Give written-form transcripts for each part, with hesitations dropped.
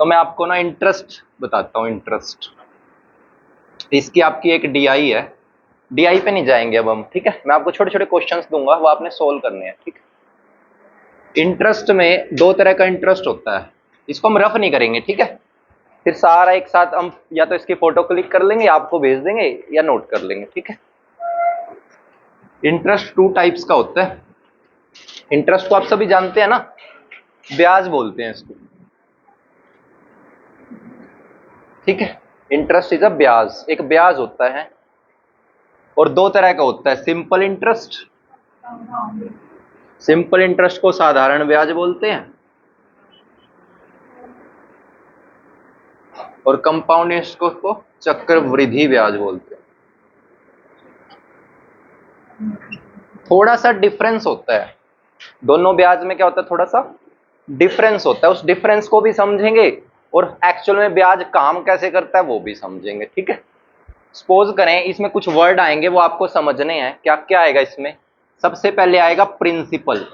तो मैं आपको ना इंटरेस्ट बताता हूँ। इंटरेस्ट इसकी आपकी एक डीआई है। डीआई पे नहीं जाएंगे अब हम, ठीक है। मैं आपको छोटे छोटे क्वेश्चंस दूंगा, वो आपने सोल्व करने हैं, ठीक है। इंटरेस्ट में दो तरह का इंटरेस्ट होता है, इसको हम रफ नहीं करेंगे, ठीक है। फिर सारा एक साथ हम या तो इसकी फोटो क्लिक कर लेंगे, आपको भेज देंगे, या नोट कर लेंगे, ठीक है। इंटरेस्ट टू टाइप्स का होता है। इंटरेस्ट को आप सभी जानते हैं ना, ब्याज बोलते हैं इसको, ठीक है। इंटरेस्ट इज अ ब्याज, एक ब्याज होता है। और दो तरह का होता है, सिंपल इंटरेस्ट। सिंपल इंटरेस्ट को साधारण ब्याज बोलते हैं, और कंपाउंड इंटरेस्ट को चक्रवृद्धि ब्याज बोलते हैं। थोड़ा सा डिफरेंस होता है दोनों ब्याज में, क्या होता है, थोड़ा सा डिफरेंस होता है। उस डिफरेंस को भी समझेंगे और एक्चुअल में ब्याज काम कैसे करता है वो भी समझेंगे, ठीक है। सपोज करें इसमें कुछ वर्ड आएंगे, वो आपको समझने हैं। क्या क्या आएगा इसमें? सबसे पहले आएगा प्रिंसिपल।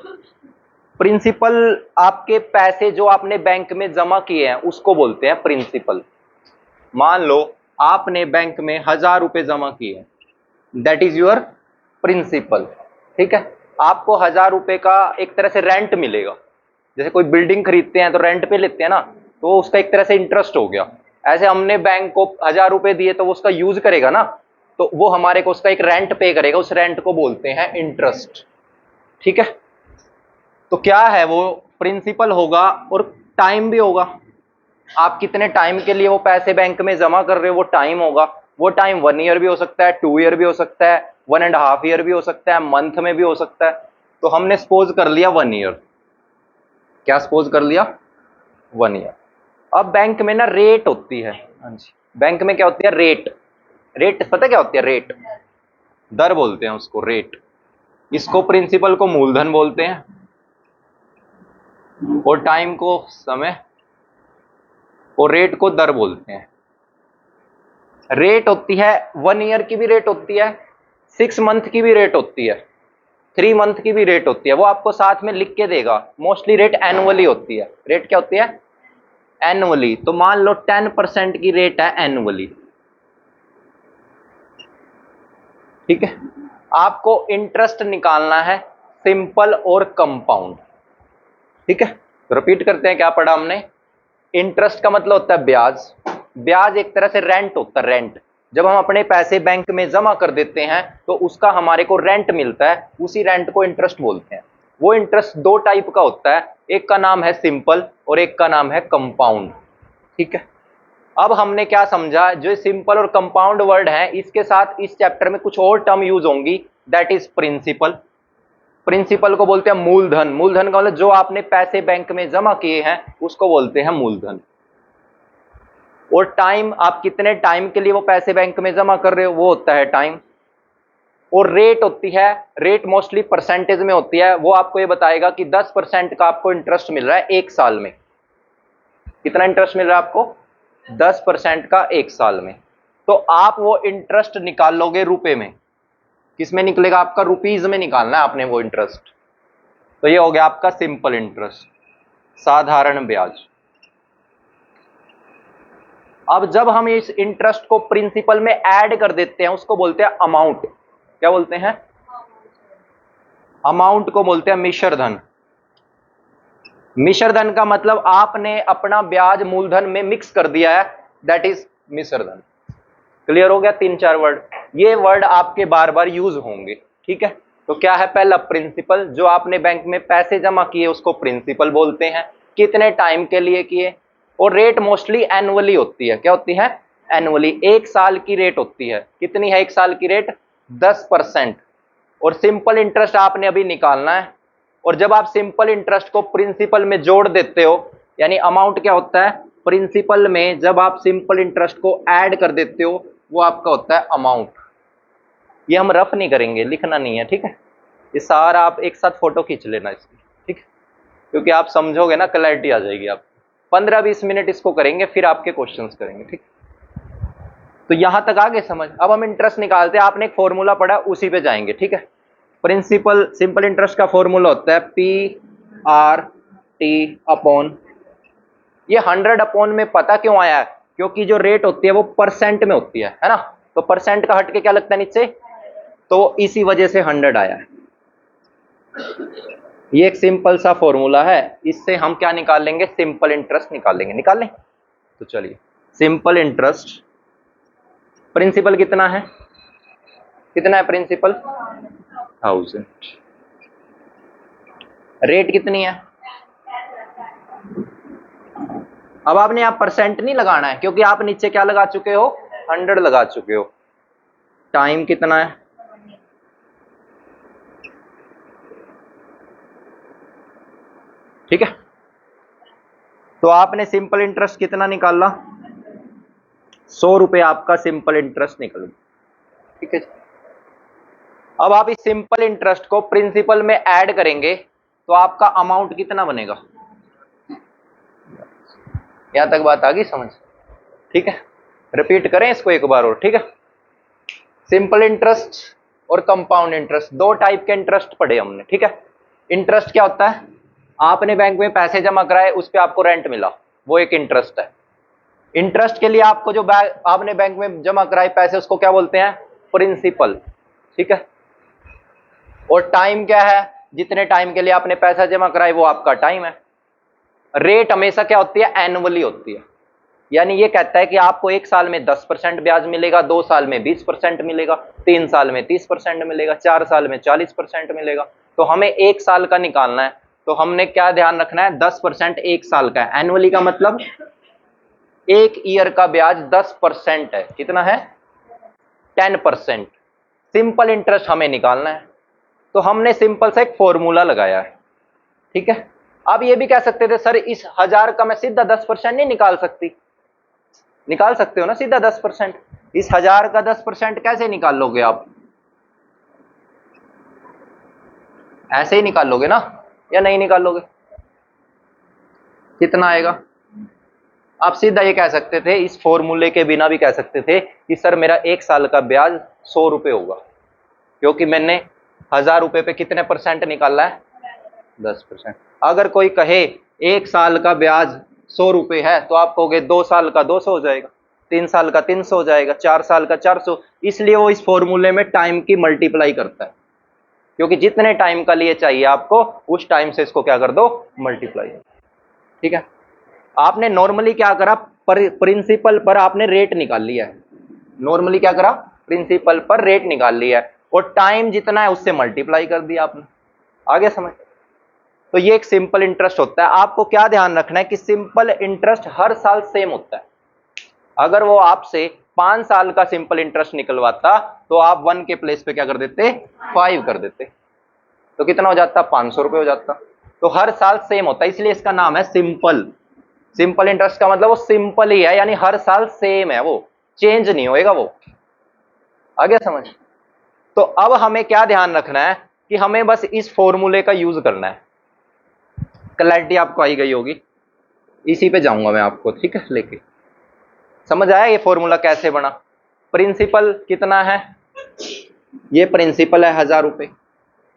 प्रिंसिपल आपके पैसे जो आपने बैंक में जमा किए हैं उसको बोलते हैं प्रिंसिपल। मान लो आपने बैंक में 1000 रुपए जमा किए, दैट इज योर प्रिंसिपल, ठीक है। आपको 1000 रुपए का एक तरह से रेंट मिलेगा। जैसे कोई बिल्डिंग खरीदते हैं तो रेंट पे लेते हैं ना, तो उसका एक तरह से इंटरेस्ट हो गया। ऐसे हमने बैंक को 1000 रुपए दिए तो वो उसका यूज करेगा ना, तो वो हमारे को उसका एक रेंट पे करेगा, उस रेंट को बोलते हैं इंटरेस्ट, ठीक है। तो क्या है वो? प्रिंसिपल होगा और टाइम भी होगा। आप कितने टाइम के लिए वो पैसे बैंक में जमा कर रहे हो, वो टाइम होगा। वो टाइम 1 ईयर भी हो सकता है, 2 ईयर भी हो सकता है, 1.5 ईयर भी हो सकता है, मंथ में भी हो सकता है। तो हमने सपोज कर लिया 1 ईयर। क्या सपोज कर लिया? 1 ईयर। अब बैंक में ना रेट होती है। हाँ जी, बैंक में क्या होती है? रेट। रेट पता क्या होती है? रेट, दर बोलते हैं उसको, रेट। इसको प्रिंसिपल को मूलधन बोलते हैं, और टाइम को समय, और रेट को दर बोलते हैं। रेट होती है 1 ईयर की भी रेट होती है, 6 मंथ की भी रेट होती है, 3 मंथ की भी रेट होती है। वो आपको साथ में लिख के देगा। मोस्टली रेट एनुअली होती है। रेट क्या होती है? एनुअली। तो मान लो 10% की रेट है एनुअली, ठीक है। आपको इंटरेस्ट निकालना है, सिंपल और कंपाउंड, ठीक है। तो रिपीट करते हैं, क्या पढ़ा हमने? इंटरेस्ट का मतलब होता है ब्याज। ब्याज एक तरह से रेंट होता है, रेंट। जब हम अपने पैसे बैंक में जमा कर देते हैं तो उसका हमारे को रेंट मिलता है, उसी रेंट को इंटरेस्ट बोलते हैं। वो इंटरेस्ट दो टाइप का होता है, एक का नाम है सिंपल और एक का नाम है कंपाउंड, ठीक है। अब हमने क्या समझा? जो सिंपल और कंपाउंड वर्ड है, इसके साथ इस चैप्टर में कुछ और टर्म यूज होंगी, दैट इज प्रिंसिपल। प्रिंसिपल को बोलते हैं मूलधन। मूलधन का मतलब जो आपने पैसे बैंक में जमा किए हैं उसको बोलते हैं मूलधन। और टाइम, आप कितने टाइम के लिए वो पैसे बैंक में जमा कर रहे हो, वो होता है टाइम। और रेट होती है, रेट मोस्टली परसेंटेज में होती है। वो आपको ये बताएगा कि 10% का आपको इंटरेस्ट मिल रहा है एक साल में। कितना इंटरेस्ट मिल रहा है आपको? 10% का एक साल में। तो आप वो इंटरेस्ट निकाल लोगे रुपए में। किस में निकलेगा आपका? रुपीज में निकालना है आपने वो इंटरेस्ट। तो ये हो गया आपका सिंपल इंटरेस्ट, साधारण ब्याज। अब जब हम इस इंटरेस्ट को प्रिंसिपल में ऐड कर देते हैं उसको बोलते हैं अमाउंट। क्या बोलते हैं? अमाउंट को बोलते हैं मिश्र धन। मिश्र धन का मतलब आपने अपना ब्याज मूलधन में मिक्स कर दिया है, दैट इज मिश्र धन। क्लियर हो गया? 3-4 वर्ड। ये वर्ड आपके बार बार यूज होंगे, ठीक है। तो क्या है? पहला प्रिंसिपल, जो आपने बैंक में पैसे जमा किए उसको प्रिंसिपल बोलते हैं। कितने टाइम के लिए किए। और रेट मोस्टली एनुअली होती है। क्या होती है? एनुअली। एक साल की रेट होती है। कितनी है एक साल की रेट? 10%। और सिंपल इंटरेस्ट आपने अभी निकालना है। और जब आप सिंपल इंटरेस्ट को प्रिंसिपल में जोड़ देते हो, यानी अमाउंट क्या होता है? प्रिंसिपल में जब आप सिंपल इंटरेस्ट को ऐड कर देते हो वो आपका होता है अमाउंट। ये हम रफ नहीं करेंगे, लिखना नहीं है, ठीक है। ये सारा आप एक साथ फोटो खींच लेना इसकी, ठीक है। क्योंकि आप समझोगे ना, क्लैरिटी आ जाएगी। आप 15-20 मिनट इसको करेंगे, फिर आपके क्वेश्चंस करेंगे, ठीक। तो यहां तक आगे समझ। अब हम इंटरेस्ट निकालते हैं। आपने एक फॉर्मूला पढ़ा, उसी पे जाएंगे, ठीक है। प्रिंसिपल, सिंपल इंटरेस्ट का फॉर्मूला होता है P/T/, ये 100 अपॉन में पता क्यों आया है, क्योंकि जो रेट होती है वो परसेंट में होती है ना, तो परसेंट का हट के क्या लगता है नीचे, तो इसी वजह से 100 आया है। ये एक सिंपल सा फॉर्मूला है, इससे हम क्या निकाल लेंगे, सिंपल इंटरेस्ट निकाल लेंगे। निकाल लें तो चलिए, सिंपल इंटरेस्ट प्रिंसिपल कितना है, कितना है प्रिंसिपल 1000, रेट कितनी है। अब आपने यहां परसेंट नहीं लगाना है, क्योंकि आप नीचे क्या लगा चुके हो, 100 लगा चुके हो। टाइम कितना है, ठीक है। तो आपने सिंपल इंटरेस्ट कितना निकाला, 100 रुपए आपका सिंपल इंटरेस्ट निकल गया, ठीक है। अब आप इस सिंपल इंटरेस्ट को प्रिंसिपल में ऐड करेंगे तो आपका अमाउंट कितना बनेगा, यहां तक बात आ गई समझ, ठीक है। रिपीट करें इसको एक बार और, ठीक है। सिंपल इंटरेस्ट और कंपाउंड इंटरेस्ट, दो टाइप के इंटरेस्ट पढ़े हमने, ठीक है। इंटरेस्ट क्या होता है, आपने बैंक में पैसे जमा कराए, उस पर आपको रेंट मिला, वो एक इंटरेस्ट है। इंटरेस्ट के लिए आपको जो आपने बैंक में जमा कराए पैसे, उसको क्या बोलते हैं, प्रिंसिपल, ठीक है। और टाइम क्या है, जितने टाइम के लिए आपने पैसा जमा कराए वो आपका टाइम है। रेट हमेशा क्या होती है, एनुअली होती है, यानी ये कहता है कि आपको 1 साल में 10% ब्याज मिलेगा, 2 साल में 20% मिलेगा, 3 साल में 30% मिलेगा, 4 साल में 40% मिलेगा। तो हमें 1 साल का निकालना है, तो हमने क्या ध्यान रखना है, 10% 1 साल का है। एनुअली का मतलब 1 ईयर का ब्याज 10% है, कितना है 10%। सिंपल इंटरेस्ट हमें निकालना है, तो हमने सिंपल सा एक फॉर्मूला लगाया है, ठीक है। आप ये भी कह सकते थे सर इस 1000 का मैं सीधा 10% नहीं निकाल सकती, निकाल सकते हो ना सीधा 10%। इस 1000 का 10% कैसे निकाल लोगे आप, ऐसे ही निकाल लोगे ना, या नहीं निकाल लोगे, कितना आएगा। आप सीधा ये कह सकते थे, इस फॉर्मूले के बिना भी कह सकते थे कि सर मेरा 1 साल का ब्याज 100 रुपए होगा, क्योंकि मैंने 1000 रुपए पे कितने परसेंट निकाला है, 10%। अगर कोई कहे 1 साल का ब्याज 100 रुपए है, तो आप कहोगे 2 साल का 200 हो जाएगा, 3 साल का 300 हो जाएगा, 4 साल का 400। इसलिए वो इस फॉर्मूले में टाइम की मल्टीप्लाई करता है, क्योंकि जितने टाइम का लिए चाहिए आपको, उस टाइम से इसको क्या कर दो, मल्टीप्लाई, ठीक है। आपने नॉर्मली क्या करा, प्रिंसिपल पर आपने रेट निकाल लिया है, नॉर्मली क्या करा, प्रिंसिपल पर रेट निकाल लिया है, और टाइम जितना है उससे मल्टीप्लाई कर दिया आपने, आगे समझ। तो ये एक सिंपल इंटरेस्ट होता है। आपको क्या ध्यान रखना है कि सिंपल इंटरेस्ट हर साल सेम होता है। अगर वो आपसे 5 साल का सिंपल इंटरेस्ट निकलवाता, तो आप 1 के प्लेस पे क्या कर देते, 5 कर देते, तो कितना हो जाता, 500 रुपए हो जाता। तो हर साल सेम होता है, इसलिए इसका नाम है सिंपल। सिंपल इंटरेस्ट का मतलब वो सिंपल ही है, यानी हर साल सेम है, वो चेंज नहीं होएगा, वो आगे समझ। तो अब हमें क्या ध्यान रखना है कि हमें बस इस फॉर्मूले का यूज करना है। क्लैरिटी आपको आई गई होगी, इसी पे जाऊंगा मैं आपको, ठीक है, लेके समझ आया ये फॉर्मूला कैसे बना। प्रिंसिपल कितना है, ये प्रिंसिपल है 1000 रुपए,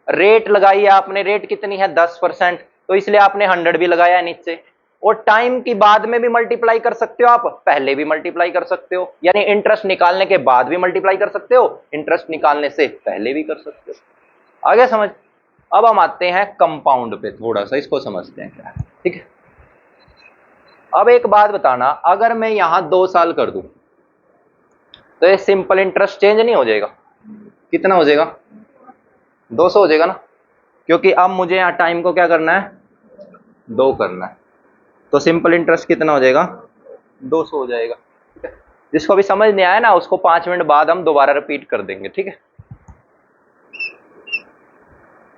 रेट लगाई है आपने, रेट कितनी है 10%, तो इसलिए आपने 100 भी लगाया है नीचे। और टाइम की बाद में भी मल्टीप्लाई कर सकते हो आप, पहले भी मल्टीप्लाई कर सकते हो, यानी इंटरेस्ट निकालने के बाद भी मल्टीप्लाई कर सकते हो, इंटरेस्ट निकालने से पहले भी कर सकते हो, आगे समझ। अब हम आते हैं कंपाउंड पे, थोड़ा सा इसको समझते हैं क्या है, ठीक है। अब एक बात बताना, अगर मैं यहां 2 साल कर दूं, तो ये सिंपल इंटरेस्ट चेंज नहीं हो जाएगा, कितना हो जाएगा, 200 हो जाएगा ना, क्योंकि अब मुझे यहां टाइम को क्या करना है, 2 करना है, तो सिंपल इंटरेस्ट कितना हो जाएगा, 200 हो जाएगा, ठीक है। जिसको भी समझ नहीं आया ना, उसको 5 मिनट बाद हम दोबारा रिपीट कर देंगे, ठीक है।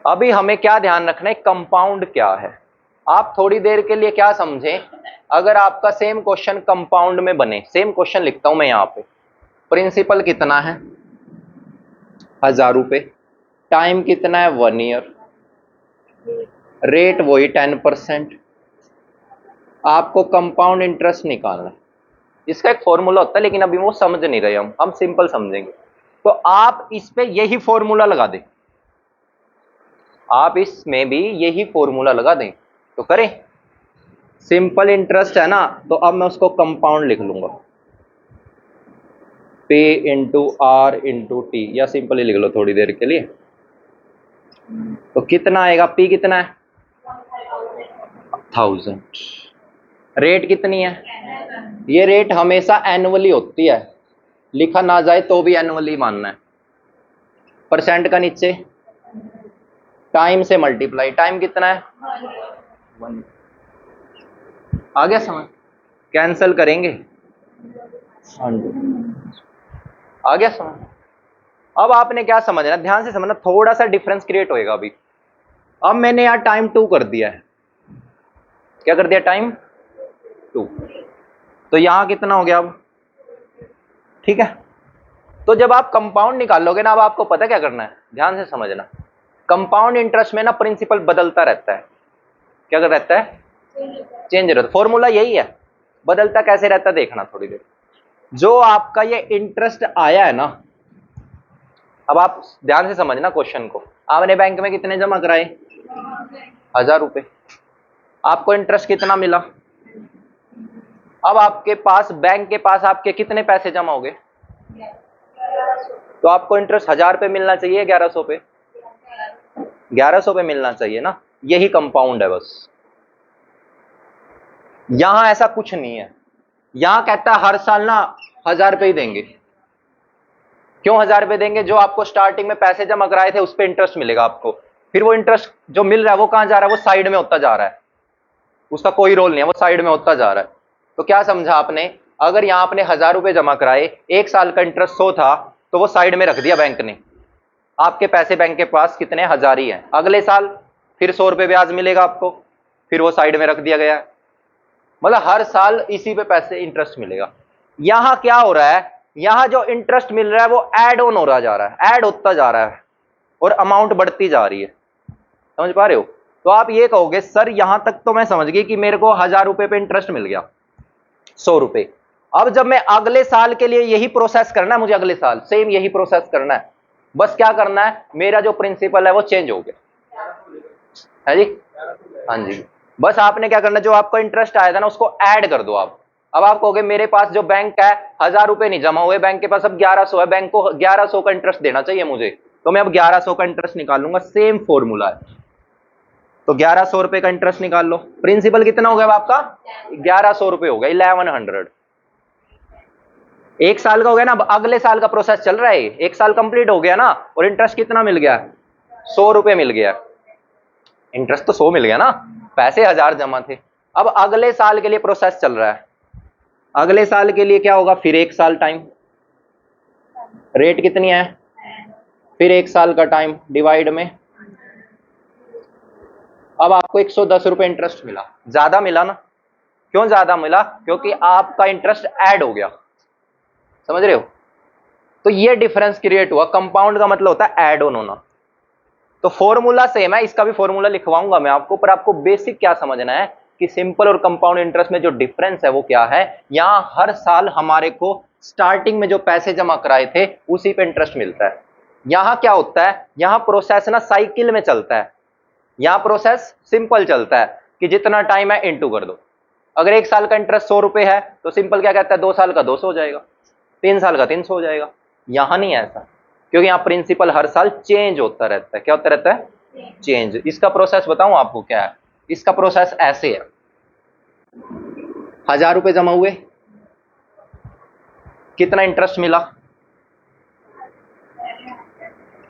अभी हमें क्या ध्यान रखना है, कंपाउंड क्या है। आप थोड़ी देर के लिए क्या समझें, अगर आपका सेम क्वेश्चन कंपाउंड में बने, सेम क्वेश्चन लिखता हूं मैं यहां पे, प्रिंसिपल कितना है 1000 रुपए, टाइम कितना है 1 ईयर, रेट वही 10%, आपको कंपाउंड इंटरेस्ट निकालना है। इसका एक फॉर्मूला होता है, लेकिन अभी वो समझ नहीं रहे हम सिंपल समझेंगे। तो आप इस पे यही फॉर्मूला लगा दें, आप इसमें भी यही फॉर्मूला लगा दें, तो करें। सिंपल इंटरेस्ट है ना, तो अब मैं उसको कंपाउंड लिख लूंगा, P into R into T, या सिंपल ही लिख लो थोड़ी देर के लिए। तो कितना आएगा, P कितना है 1000, रेट कितनी है, ये रेट हमेशा एनुअली होती है, लिखा ना जाए तो भी एनुअली मानना है। परसेंट का नीचे टाइम से मल्टीप्लाई, टाइम कितना है 1। आ गया समझ, कैंसिल करेंगे 100, आ गया समझ। अब आपने क्या समझना, ध्यान से समझना, थोड़ा सा डिफरेंस क्रिएट होएगा अभी। अब मैंने यहां टाइम 2 कर दिया है, क्या कर दिया, टाइम 2, तो यहां कितना हो गया अब, ठीक है। तो जब आप कंपाउंड निकालोगे ना, अब आपको पता क्या करना है, ध्यान से समझना। कंपाउंड इंटरेस्ट में ना प्रिंसिपल बदलता रहता है, क्या कर रहता है, चेंज रहता है। फॉर्मूला यही है, बदलता कैसे रहता है देखना थोड़ी देर। जो आपका ये इंटरेस्ट आया है ना, अब आप ध्यान से समझना क्वेश्चन को। आपने बैंक में कितने जमा कराए, 1000 रुपए, आपको इंटरेस्ट कितना मिला। अब आपके पास, बैंक के पास आपके कितने पैसे जमा हो गए, तो आपको इंटरेस्ट 1000 पे मिलना चाहिए, 1100 पे, 1100 पे मिलना चाहिए ना। यही कंपाउंड है बस, यहां ऐसा कुछ नहीं है। यहां कहता है हर साल ना 1000 पे ही देंगे। क्यों 1000 रुपए देंगे, जो आपको स्टार्टिंग में पैसे जमा कराए थे उस पर इंटरेस्ट मिलेगा आपको, फिर वो इंटरेस्ट जो मिल रहा है वो कहां जा रहा है, वो साइड में होता जा रहा है, उसका कोई रोल नहीं है, वो साइड में होता जा रहा है। तो क्या समझा आपने, अगर यहां आपने 1000 रुपए जमा कराए, 1 साल का इंटरेस्ट 100 था, तो वो साइड में रख दिया बैंक ने, आपके पैसे बैंक के पास कितने 1000 ही है। अगले साल फिर 100 रुपए ब्याज मिलेगा आपको, फिर वो साइड में रख दिया गया है, मतलब हर साल इसी पे पैसे इंटरेस्ट मिलेगा। यहां क्या हो रहा है, यहां जो इंटरेस्ट मिल रहा है वो ऐड ऑन हो रहा जा रहा है, ऐड होता जा रहा है, और अमाउंट बढ़ती जा रही है, समझ पा रहे हो। तो आप ये कहोगे सर यहां तक तो मैं समझ गई कि मेरे को 1000 रुपए पे इंटरेस्ट मिल गया, 100 रुपए। अब जब मैं अगले साल के लिए यही प्रोसेस करना है, मुझे अगले साल सेम यही प्रोसेस करना है, बस क्या करना है, मेरा जो प्रिंसिपल है वो चेंज हो गया है जी, हाँ जी। बस आपने क्या करना है, जो आपका इंटरेस्ट आया था ना उसको ऐड कर दो आप। अब आप कहोगे मेरे पास जो बैंक है 1000 रुपए नहीं जमा हुए, बैंक के पास अब 1100 है, बैंक को 1100 का इंटरेस्ट देना चाहिए मुझे, तो मैं अब 1100 का इंटरेस्ट निकालूंगा, सेम फॉर्मूला है। तो 1100 रुपए का इंटरेस्ट निकाल लो, प्रिंसिपल कितना हो गया आपका 1100 रुपए हो गया, 1100, 1 साल का हो गया ना। अब अगले साल का प्रोसेस चल रहा है, 1 साल कंप्लीट हो गया ना, और इंटरेस्ट कितना मिल गया, 100 रुपए मिल गया। इंटरेस्ट तो 100 मिल गया ना, पैसे 1000 जमा थे। अब अगले साल के लिए प्रोसेस चल रहा है, अगले साल के लिए क्या होगा, फिर 1 साल टाइम, रेट कितनी है, फिर 1 साल का टाइम डिवाइड में। अब आपको 110 रुपए इंटरेस्ट मिला, ज्यादा मिला ना। क्यों ज्यादा मिला, क्योंकि आपका इंटरेस्ट ऐड हो गया, समझ रहे हो। तो ये डिफरेंस क्रिएट हुआ, कंपाउंड का मतलब होता है ऐड ऑन होना। तो फॉर्मूला सेम है, इसका भी फॉर्मूला लिखवाऊंगा मैं आपको, पर आपको बेसिक क्या समझना है कि सिंपल और कंपाउंड इंटरेस्ट में जो डिफरेंस है वो क्या है। यहां हर साल हमारे को स्टार्टिंग में जो पैसे जमा कराए थे उसी पे इंटरेस्ट मिलता है। यहां क्या होता है, यहां प्रोसेस ना साइकिल में चलता है, यहां प्रोसेस सिंपल चलता है कि जितना टाइम है इंटू कर दो। अगर 1 साल का इंटरेस्ट 100 रुपए है तो सिंपल क्या कहता है, 2 साल का 200 हो जाएगा, 3 साल का 300 हो जाएगा। यहां नहीं है ऐसा, क्योंकि यहाँ प्रिंसिपल हर साल चेंज होता रहता है। क्या होता रहता है, चेंज। इसका प्रोसेस बताऊं आपको क्या है, इसका प्रोसेस ऐसे है, 1000 रुपए जमा हुए, कितना इंटरेस्ट मिला,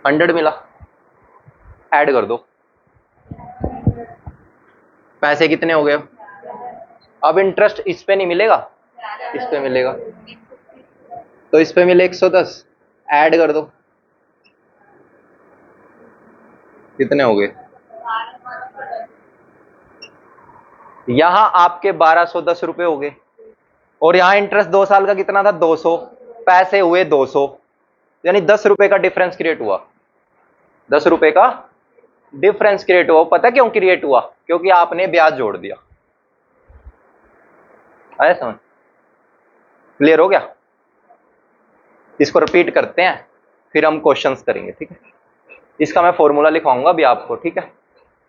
100 मिला, ऐड कर दो, पैसे कितने हो गए। अब इंटरेस्ट इस पे नहीं मिलेगा, इस पे मिलेगा, तो इस पे मिले 110, ऐड कर दो, कितने हो गए, यहां आपके 1210 रुपए हो गए, और यहां इंटरेस्ट 2 साल का कितना था 200, पैसे हुए 200, यानी 10 रुपए का डिफरेंस क्रिएट हुआ, 10 रुपए का डिफरेंस क्रिएट हुआ। पता क्यों क्रिएट हुआ, क्योंकि आपने ब्याज जोड़ दिया। आया समझ, क्लियर हो गया। इसको रिपीट करते हैं, फिर हम क्वेश्चंस करेंगे, ठीक है। इसका मैं फॉर्मूला लिखवाऊंगा अभी आपको, ठीक है।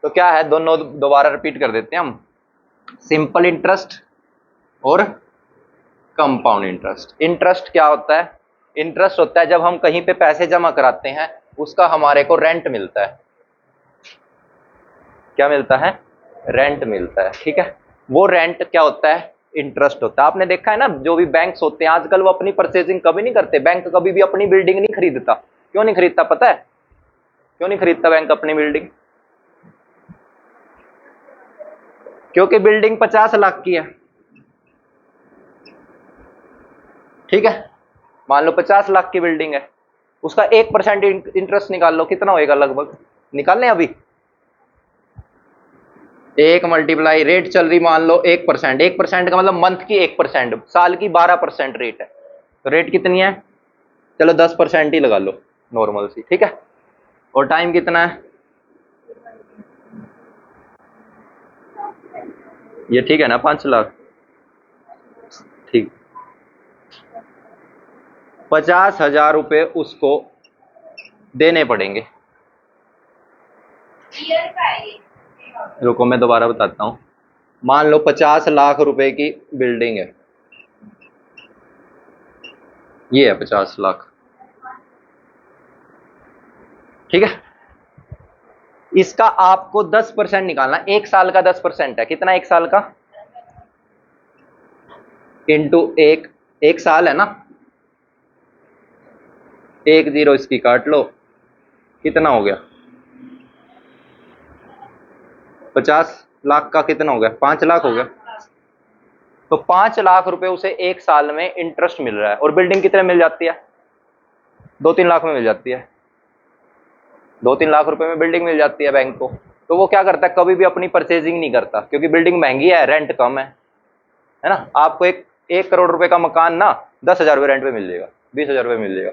तो क्या है, दोनों दोबारा रिपीट कर देते हैं हम। सिंपल इंटरेस्ट और कंपाउंड इंटरेस्ट। इंटरेस्ट क्या होता है? इंटरेस्ट होता है जब हम कहीं पे पैसे जमा कराते हैं, उसका हमारे को रेंट मिलता है। क्या मिलता है? रेंट मिलता है, ठीक है। वो रेंट क्या होता है? इंटरेस्ट होता है। आपने देखा है ना, जो भी बैंक्स होते हैं आजकल वो अपनी परचेजिंग कभी नहीं करते। बैंक कभी भी अपनी बिल्डिंग नहीं खरीदता। क्यों नहीं खरीदता पता है? क्यों नहीं खरीदता बैंक अपनी बिल्डिंग? क्योंकि बिल्डिंग 50 लाख की है, ठीक है। मान लो 50 लाख की बिल्डिंग है, उसका 1% इंटरेस्ट निकाल लो, कितना होएगा लगभग? निकाल लें अभी। 1 मल्टीप्लाई रेट चल रही मान लो 1%। 1% का मतलब मंथ की 1%, साल की 12% रेट है। तो रेट कितनी है? चलो 10% ही लगा लो नॉर्मल सी, ठीक है। और टाइम कितना है? ये ठीक है ना, 5 लाख, ठीक। 50,000 रुपए उसको देने पड़ेंगे। रुको मैं दोबारा बताता हूं। मान लो 50 लाख रुपए की बिल्डिंग है, ये है 50 लाख, ठीक है। इसका आपको 10% निकालना। एक साल का 10% है, कितना? एक साल का इंटू एक साल है ना, 10 इसकी काट लो, कितना हो गया? 50 लाख का कितना हो गया? 5 लाख हो गया। तो 5 लाख रुपए उसे एक साल में इंटरेस्ट मिल रहा है। और बिल्डिंग कितने मिल जाती है? 2-3 लाख में मिल जाती है। 2-3 लाख रुपए में बिल्डिंग मिल जाती है बैंक को। तो वो क्या करता है? कभी भी अपनी परचेजिंग नहीं करता, क्योंकि बिल्डिंग महंगी है, रेंट कम है ना। आपको 1 करोड़ रुपए का मकान ना 10,000 रुपए रेंट पे मिल जाएगा, 20,000 रुपए मिल जाएगा,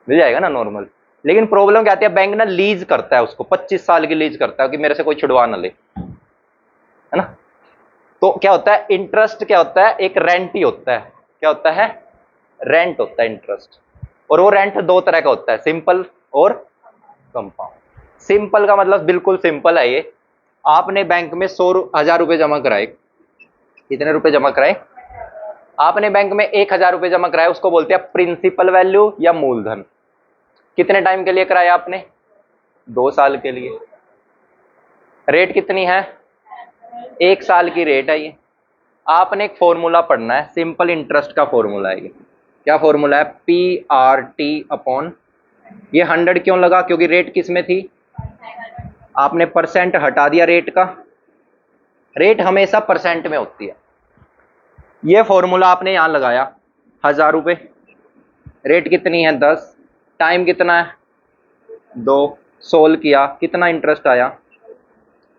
मिल जाएगा ना नॉर्मल। लेकिन प्रॉब्लम क्या आती है? बैंक ना लीज करता है उसको, 25 साल की लीज करता है कि मेरे से कोई छुड़वा ना ले, है ना। तो क्या होता है? इंटरेस्ट क्या होता है? एक रेंट ही होता है। क्या होता है? रेंट होता है इंटरेस्ट। और वो रेंट दो तरह का होता है, सिंपल और कंपाउंड। सिंपल का मतलब बिल्कुल सिंपल है ये। आपने बैंक में 100,000 रुपए जमा कराए। कितने रुपए जमा कराए? आपने बैंक में 1,000 रुपए जमा कराए, उसको बोलते हैं प्रिंसिपल वैल्यू या मूलधन। कितने टाइम के लिए कराया आपने? 2 साल के लिए। रेट कितनी है? 1 साल की रेट है ये। आपने एक फॉर्मूला पढ़ना है, सिंपल इंटरेस्ट का फॉर्मूला है ये। क्या फॉर्मूला है? PRT अपॉन, ये 100 क्यों लगा? क्योंकि रेट किस में थी? आपने परसेंट हटा दिया रेट का। रेट हमेशा परसेंट में होती है। ये फॉर्मूला आपने यहां लगाया, 1,000 रुपए, रेट कितनी है? 10, टाइम कितना है? 2, सोल्व किया, कितना इंटरेस्ट आया?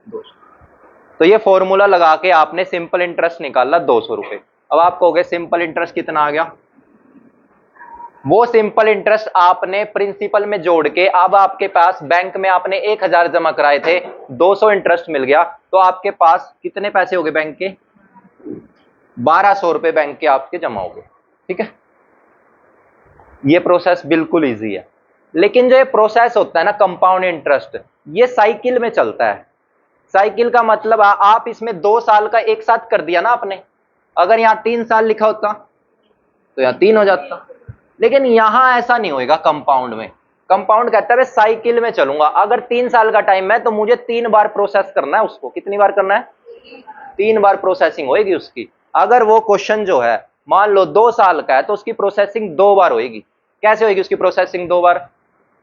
200। तो ये फॉर्मूला लगा के आपने सिंपल इंटरेस्ट निकाला 200 रुपए। अब आप कहोगे सिंपल इंटरेस्ट कितना आ गया? वो सिंपल इंटरेस्ट आपने प्रिंसिपल में जोड़ के, अब आपके पास बैंक में आपने 1,000 जमा कराए थे, 200 इंटरेस्ट मिल गया, तो आपके पास कितने पैसे हो गए बैंक के? 1,200 रुपए बैंक के आपके जमा हो गए, ठीक है। ये प्रोसेस बिल्कुल इजी है। लेकिन जो ये प्रोसेस होता है ना कंपाउंड इंटरेस्ट, ये साइकिल में चलता है। साइकिल का मतलब आप इसमें 2 साल का एक साथ कर दिया ना आपने। अगर यहां 3 साल लिखा होता तो यहां 3 हो जाता, लेकिन यहां ऐसा नहीं होएगा कंपाउंड में। कंपाउंड कहता है साइकिल में चलूंगा। अगर 3 साल का टाइम है तो मुझे 3 बार प्रोसेस करना है उसको। कितनी बार करना है? 3 बार प्रोसेसिंग होएगी उसकी। अगर वो क्वेश्चन जो है मान लो 2 साल का है तो उसकी प्रोसेसिंग 2 बार होएगी। कैसे होएगी उसकी प्रोसेसिंग 2 बार?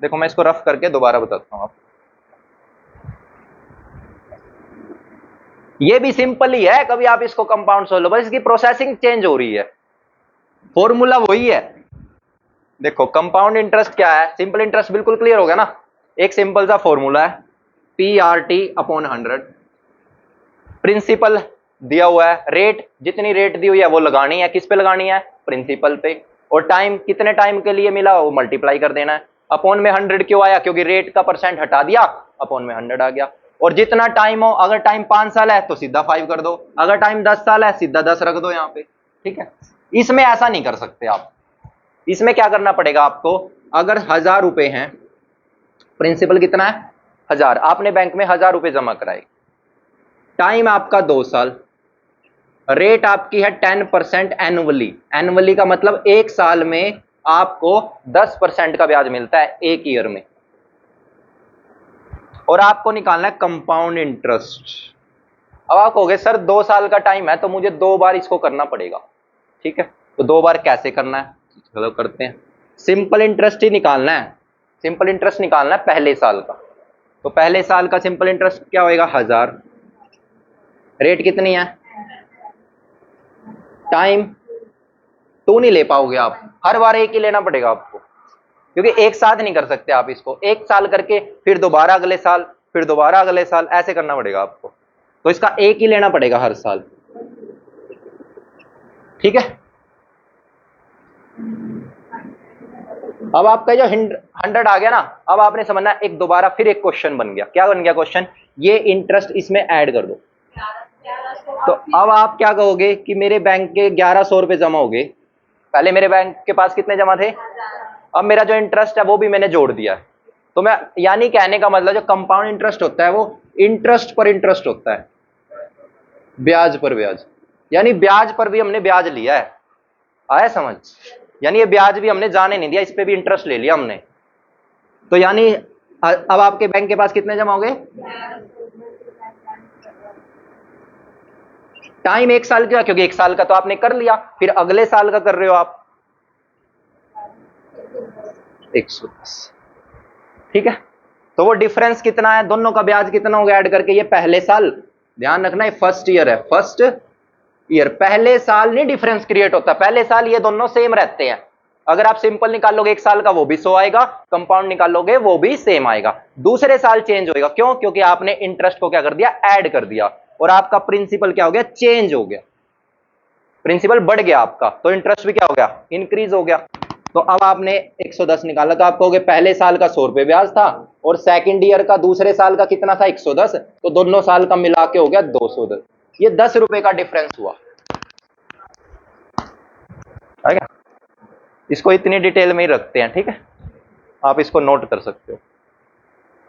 देखो मैं इसको रफ करके दोबारा बताता हूं आपको। ये भी सिंपल ही है, कभी आप इसको कंपाउंड सोल्व लो, बस इसकी प्रोसेसिंग चेंज हो रही है, फॉर्मूला वही है। देखो कंपाउंड इंटरेस्ट क्या है, सिंपल इंटरेस्ट बिल्कुल क्लियर हो गया ना। एक सिंपल सा फॉर्मूला है, PRT अपॉन 100। प्रिंसिपल दिया हुआ है, रेट जितनी रेट दी हुई है वो लगानी है, किस पे लगानी है? प्रिंसिपल पे। और टाइम कितने टाइम के लिए मिला वो मल्टीप्लाई कर देना है। अपॉन में 100 क्यों आया? क्योंकि रेट का परसेंट हटा दिया, अपॉन में 100 आ गया। और जितना टाइम हो, अगर टाइम 5 साल है तो सीधा 5 कर दो, अगर टाइम 10 साल है सीधा 10 रख दो यहाँ पे, ठीक है। इसमें ऐसा नहीं कर सकते आप। इसमें क्या करना पड़ेगा आपको? अगर 1,000 रुपए हैं, प्रिंसिपल कितना है? 1,000, आपने बैंक में 1,000 रुपए जमा कराए, टाइम आपका 2 साल, रेट आपकी है 10% एनुअली। एनुअली का मतलब एक साल में आपको 10% का ब्याज मिलता है एक ईयर में। और आपको निकालना है कंपाउंड इंटरेस्ट। अब आप कहोगे सर 2 साल का टाइम है तो मुझे 2 बार इसको करना पड़ेगा, ठीक है, तो 2 बार कैसे करना है, चलो करते हैं। सिंपल इंटरेस्ट ही निकालना है। सिंपल इंटरेस्ट निकालना है पहले साल का। तो पहले साल का सिंपल इंटरेस्ट क्या होएगा, 1000। रेट कितनी है, टाइम 2 नहीं ले पाओगे आप, हर बार एक ही लेना पड़ेगा आपको, क्योंकि एक साथ नहीं कर सकते आप इसको। एक साल करके फिर दोबारा अगले साल, फिर दोबारा अगले साल, ऐसे करना पड़ेगा आपको। तो इसका एक ही लेना पड़ेगा हर साल, ठीक है। अब आपका जो 100 आ गया ना, अब आपने समझना एक दोबारा फिर एक क्वेश्चन बन गया। क्या बन गया क्वेश्चन, ये इंटरेस्ट इसमें ऐड कर दो। तो अब आप क्या कहोगे कि मेरे बैंक के 1100 रुपए जमा हो गए, पहले मेरे बैंक के पास कितने जमा थे, अब मेरा जो इंटरेस्ट है वो भी मैंने जोड़ दिया है। तो मैं यानी कहने का मतलब जो कंपाउंड इंटरेस्ट होता है वो इंटरेस्ट पर इंटरेस्ट होता है, ब्याज पर ब्याज, यानी ब्याज पर भी हमने ब्याज लिया है। आया समझ, यानी ये ब्याज भी हमने जाने नहीं दिया, इस पे भी इंटरेस्ट ले लिया हमने। तो यानी अब आपके बैंक के पास कितने जमा हो गए, टाइम एक साल का, क्योंकि एक साल का तो आपने कर लिया, फिर अगले साल का कर रहे हो आप 110, ठीक है। तो वो डिफरेंस कितना है, दोनों का ब्याज कितना होगा ऐड करके, ये पहले साल, ध्यान रखना ये फर्स्ट ईयर है, फर्स्ट ईयर, पहले साल नहीं डिफरेंस क्रिएट होता, पहले साल ये दोनों सेम रहते हैं। अगर आप सिंपल निकालोगे एक साल का वो भी 100 आएगा, कंपाउंड निकालोगे वो भी सेम आएगा। दूसरे साल चेंज होएगा, क्यों, क्योंकि आपने इंटरेस्ट को क्या कर दिया, ऐड कर दिया, और आपका प्रिंसिपल क्या हो गया, चेंज हो गया, प्रिंसिपल बढ़ गया आपका, तो इंटरेस्ट भी क्या हो गया, इंक्रीज हो गया। तो अब आपने 110 निकाला, तो आप कहोगे पहले साल का 100 रुपए ब्याज था और सेकंड ईयर का दूसरे साल का कितना था, 110, तो दोनों साल का मिला के हो गया 210। ये 10 रुपए का डिफरेंस हुआ, है क्या। इसको इतनी डिटेल में ही रखते हैं, ठीक है, आप इसको नोट कर सकते हो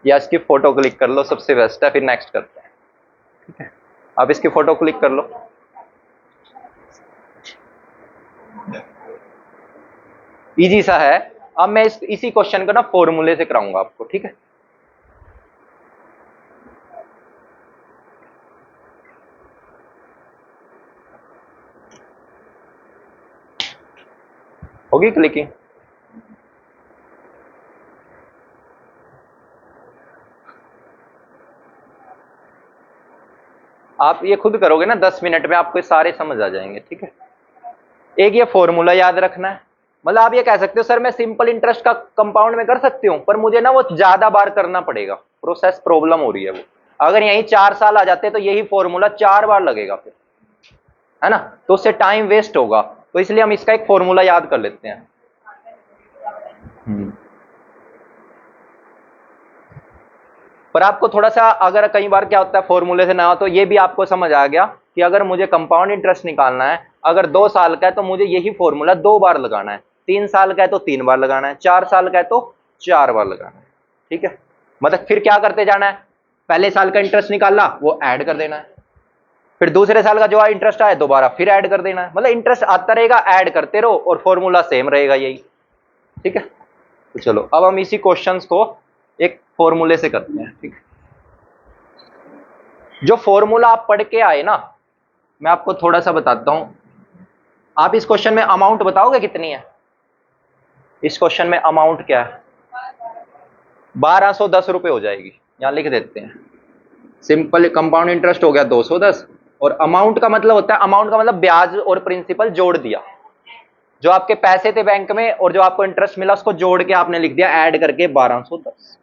या इसकी फोटो क्लिक कर लो, सबसे बेस्ट है, फिर नेक्स्ट करते हैं, ठीक है। आप इसकी फोटो क्लिक कर लो। इजी सा है। अब मैं इसी क्वेश्चन को ना फॉर्मूले से कराऊंगा आपको, ठीक है। होगी क्लिकिंग, आप ये खुद करोगे ना 10 मिनट में आपको सारे समझ आ जाएंगे, ठीक है। एक ये फॉर्मूला याद रखना है, मतलब आप ये कह सकते हो सर मैं सिंपल इंटरेस्ट का कंपाउंड में कर सकती हूँ, पर मुझे ना वो ज्यादा बार करना पड़ेगा, प्रोसेस प्रॉब्लम हो रही है वो। अगर यही 4 साल आ जाते तो यही फॉर्मूला 4 बार लगेगा फिर, है ना, तो उससे टाइम वेस्ट होगा। तो इसलिए हम इसका एक फॉर्मूला याद कर लेते हैं। पर आपको थोड़ा सा, अगर कई बार क्या होता है फॉर्मूले से ना हो, तो ये भी आपको समझ आ गया कि अगर मुझे कंपाउंड इंटरेस्ट निकालना है, अगर 2 साल का है तो मुझे यही फॉर्मूला 2 बार लगाना है, 3 साल का है तो 3 बार लगाना है, 4 साल का है तो 4 बार लगाना है, ठीक है। मतलब फिर क्या करते जाना है, पहले साल का इंटरेस्ट निकाला वो ऐड कर देना है, फिर दूसरे साल का जो इंटरेस्ट आया दोबारा फिर ऐड कर देना है, मतलब इंटरेस्ट आता रहेगा, ऐड करते रहो और फॉर्मूला सेम रहेगा यही, ठीक है। तो चलो अब हम इसी क्वेश्चंस को एक फॉर्मूले से करते हैं, ठीक है। जो फॉर्मूला आप पढ़ के आए ना, मैं आपको थोड़ा सा बताता हूं। आप इस क्वेश्चन में अमाउंट बताओगे कितनी है, इस क्वेश्चन में अमाउंट क्या है, 1210 रुपए हो जाएगी, यहां लिख देते हैं। सिंपल कंपाउंड इंटरेस्ट हो गया 210, और अमाउंट का मतलब होता है, अमाउंट का मतलब ब्याज और प्रिंसिपल जोड़ दिया, जो आपके पैसे थे बैंक में और जो आपको इंटरेस्ट मिला उसको जोड़ के आपने लिख दिया ऐड करके 1210।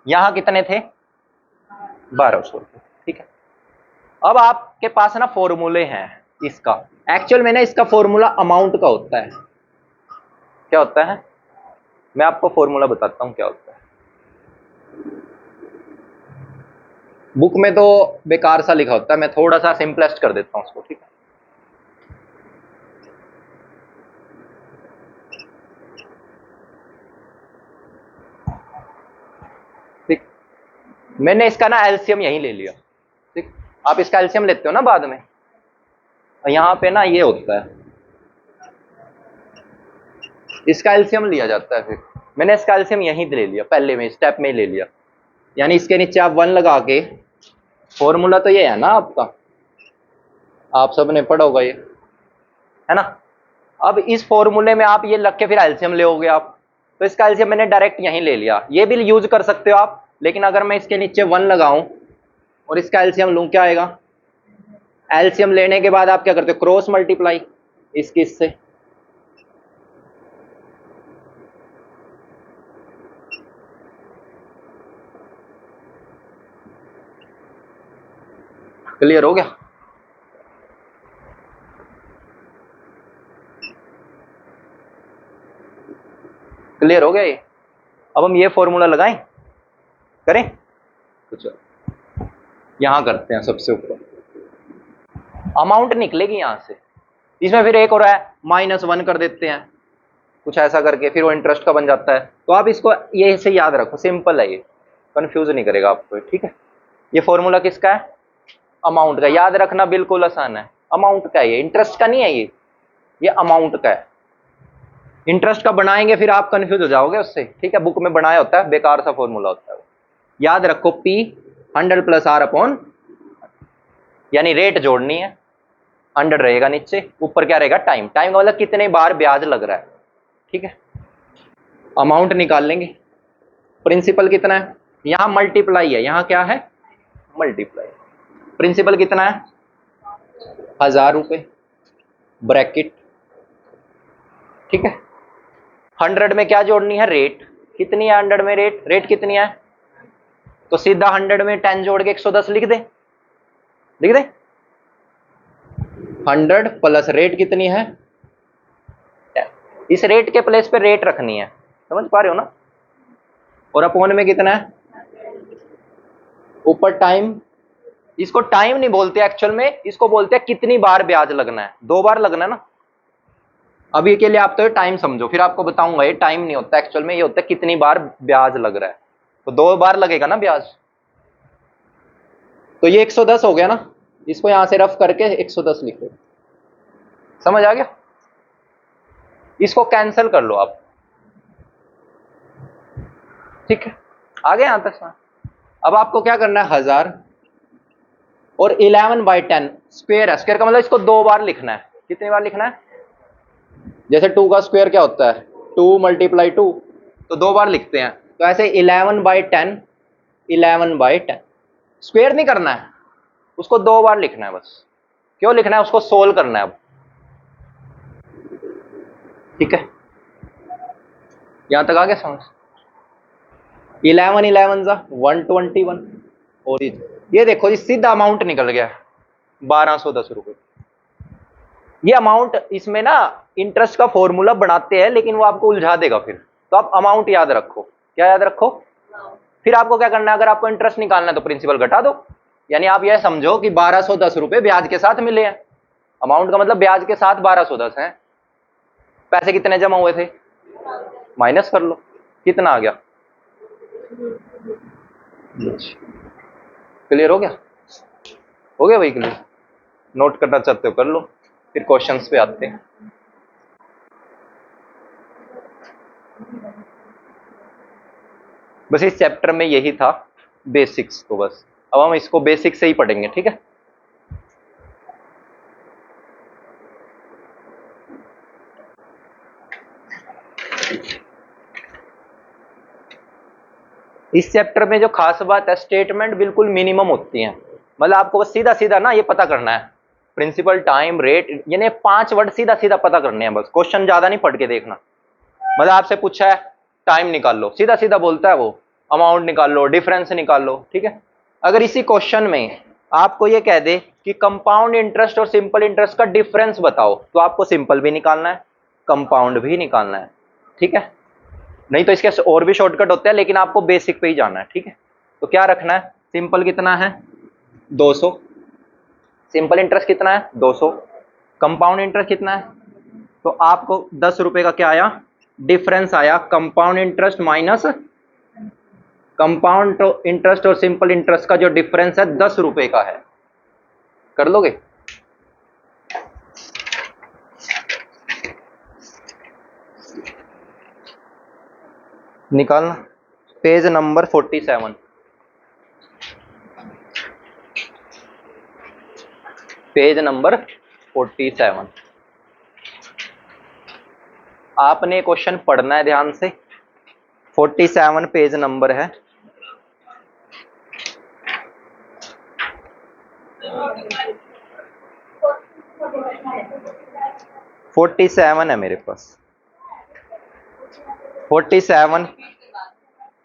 यहां कितने थे, 1200 रुपए, ठीक है। अब आपके पास ना फॉर्मूले हैं इसका, एक्चुअल में ना इसका फॉर्मूला अमाउंट का होता है। क्या होता है, मैं आपको फॉर्मूला बताता हूं क्या होता है। बुक में तो बेकार सा लिखा होता है, मैं थोड़ा सा सिंपलेस्ट कर देता हूं उसको, ठीक है। ठीक, मैंने इसका ना एलसीएम यहीं ले लिया, ठीक। आप इसका एलसीएम लेते हो ना बाद में, यहाँ पे ना ये होता है, इसका एलसीएम लिया जाता है। फिर मैंने इसका एलसीएम यहीं ले लिया, पहले में स्टेप में ही ले लिया, यानी इसके नीचे आप 1 लगा के, फॉर्मूला तो ये है ना आपका, आप सबने पढ़ा होगा ये, है ना। अब इस फॉर्मूले में आप ये लग के फिर एलसीएम ले आप, तो इसका एलसीएम मैंने डायरेक्ट यहीं ले लिया। ये भी यूज कर सकते हो आप, लेकिन अगर मैं इसके नीचे 1 लगाऊं और इसका एलसीएम लूं, क्या आएगा? एलसीएम लेने के बाद आप क्या करते हो? क्रॉस मल्टीप्लाई इसकी इससे। क्लियर हो गया? क्लियर हो गया ये? अब हम ये फॉर्मूला लगाएं, करें? तो चलो यहां करते हैं, सबसे ऊपर अमाउंट निकलेगी यहां से, इसमें फिर एक और है -1 कर देते हैं, कुछ ऐसा करके फिर वो इंटरेस्ट का बन जाता है। तो आप इसको ये से याद रखो, सिंपल है ये, कंफ्यूज नहीं करेगा आपको, ठीक है। ये फॉर्मूला किसका है? अमाउंट का। याद रखना बिल्कुल आसान है, अमाउंट का है ये, इंटरेस्ट का नहीं है ये अमाउंट का है। इंटरेस्ट का बनाएंगे फिर आप कंफ्यूज हो जाओगे उससे, ठीक है। बुक में बनाया होता है, बेकार सा फॉर्मूला होता है। याद रखो P 100 + R/, यानी रेट जोड़नी है, 100 रहेगा नीचे, ऊपर क्या रहेगा? टाइम। टाइम का मतलब कितने बार ब्याज लग रहा है, ठीक है। अमाउंट निकाल लेंगे, प्रिंसिपल कितना है? यहां मल्टीप्लाई है, यहां क्या है? मल्टीप्लाई। प्रिंसिपल कितना है? 1000 रुपए, ब्रैकेट, ठीक है। 100 में क्या जोड़नी है? रेट। कितनी है 100 में? रेट कितनी है? तो सीधा 100 में 10 जोड़ के 110 लिख दे, 100 प्लस रेट कितनी है? 10। इस रेट के प्लेस पे रेट रखनी है, समझ पा रहे हो ना। और अपॉन में कितना है? ऊपर टाइम। इसको टाइम नहीं बोलते एक्चुअल में, इसको बोलते हैं कितनी बार ब्याज लगना है। 2 बार लगना है ना। अभी के लिए आप तो टाइम समझो, फिर आपको बताऊंगा ये टाइम नहीं होता एक्चुअल में, ये होता है कितनी बार ब्याज लग रहा है। तो 2 बार लगेगा ना ब्याज, तो ये 110 हो गया ना। इसको यहां से रफ करके 110 लिखो, समझ आ गया? इसको कैंसिल कर लो आप, ठीक है। आ गए यहां तक? अब आपको क्या करना है? 1000 और 11/10 स्क्वायर है। स्क्वायर का मतलब इसको 2 बार लिखना है। कितनी बार लिखना है? जैसे 2 का स्क्वायर क्या होता है? 2 × 2, तो 2 बार लिखते हैं। तो ऐसे 11/10, 11/10 स्क्वायर नहीं करना है, उसको 2 बार लिखना है बस। क्यों लिखना है? उसको सोल्व करना है अब, ठीक है। यहां तक आ गया समझ? 11 11 ज़ा 121, और ये देखो जी सीधा अमाउंट निकल गया 1210 रुपए। ये अमाउंट, इसमें ना इंटरेस्ट का फॉर्मूला बनाते हैं लेकिन वो आपको उलझा देगा फिर, तो आप अमाउंट याद रखो। क्या याद रखो? फिर आपको क्या करना है? अगर आपको इंटरेस्ट निकालना है तो प्रिंसिपल घटा दो, यानी आप यह समझो कि 1210 रुपए ब्याज के साथ मिले हैं। अमाउंट का मतलब ब्याज के साथ 1210 है। पैसे कितने जमा हुए थे? माइनस कर लो, कितना आ गया? क्लियर हो गया? हो गया भाई क्लियर? नोट करना चाहते हो कर लो, फिर क्वेश्चंस पे आते हैं। बस इस चैप्टर में यही था बेसिक्स, तो बस अब हम इसको बेसिक से ही पढ़ेंगे, ठीक है। इस चैप्टर में जो खास बात है, स्टेटमेंट बिल्कुल मिनिमम होती हैं। मतलब आपको बस सीधा सीधा ना ये पता करना है, प्रिंसिपल, टाइम, रेट, यानी 5 वर्ड सीधा सीधा पता करने हैं बस। क्वेश्चन ज्यादा नहीं पढ़ के देखना। मतलब आपसे पूछा है टाइम निकाल लो, सीधा सीधा बोलता है वो, अमाउंट निकाल लो, डिफरेंस निकाल लो, ठीक है। अगर इसी क्वेश्चन में आपको ये कह दे कि कंपाउंड इंटरेस्ट और सिंपल इंटरेस्ट का डिफरेंस बताओ, तो आपको सिंपल भी निकालना है, कंपाउंड भी निकालना है, ठीक है। नहीं तो इसके और भी शॉर्टकट होते हैं, लेकिन आपको बेसिक पे ही जाना है, ठीक है। तो क्या रखना है? सिंपल कितना है? 200। सिंपल इंटरेस्ट कितना है? 200। कंपाउंड इंटरेस्ट कितना है? तो आपको 10 रुपए का क्या आया? डिफरेंस आया। Compound interest minus compound interest और सिंपल इंटरेस्ट का जो डिफरेंस है 10 रुपए का है। कर लोगे? निकालना। Page number 47, page number 47। आपने क्वेश्चन पढ़ना है ध्यान से। 47 पेज नंबर है। 47 है मेरे पास। 47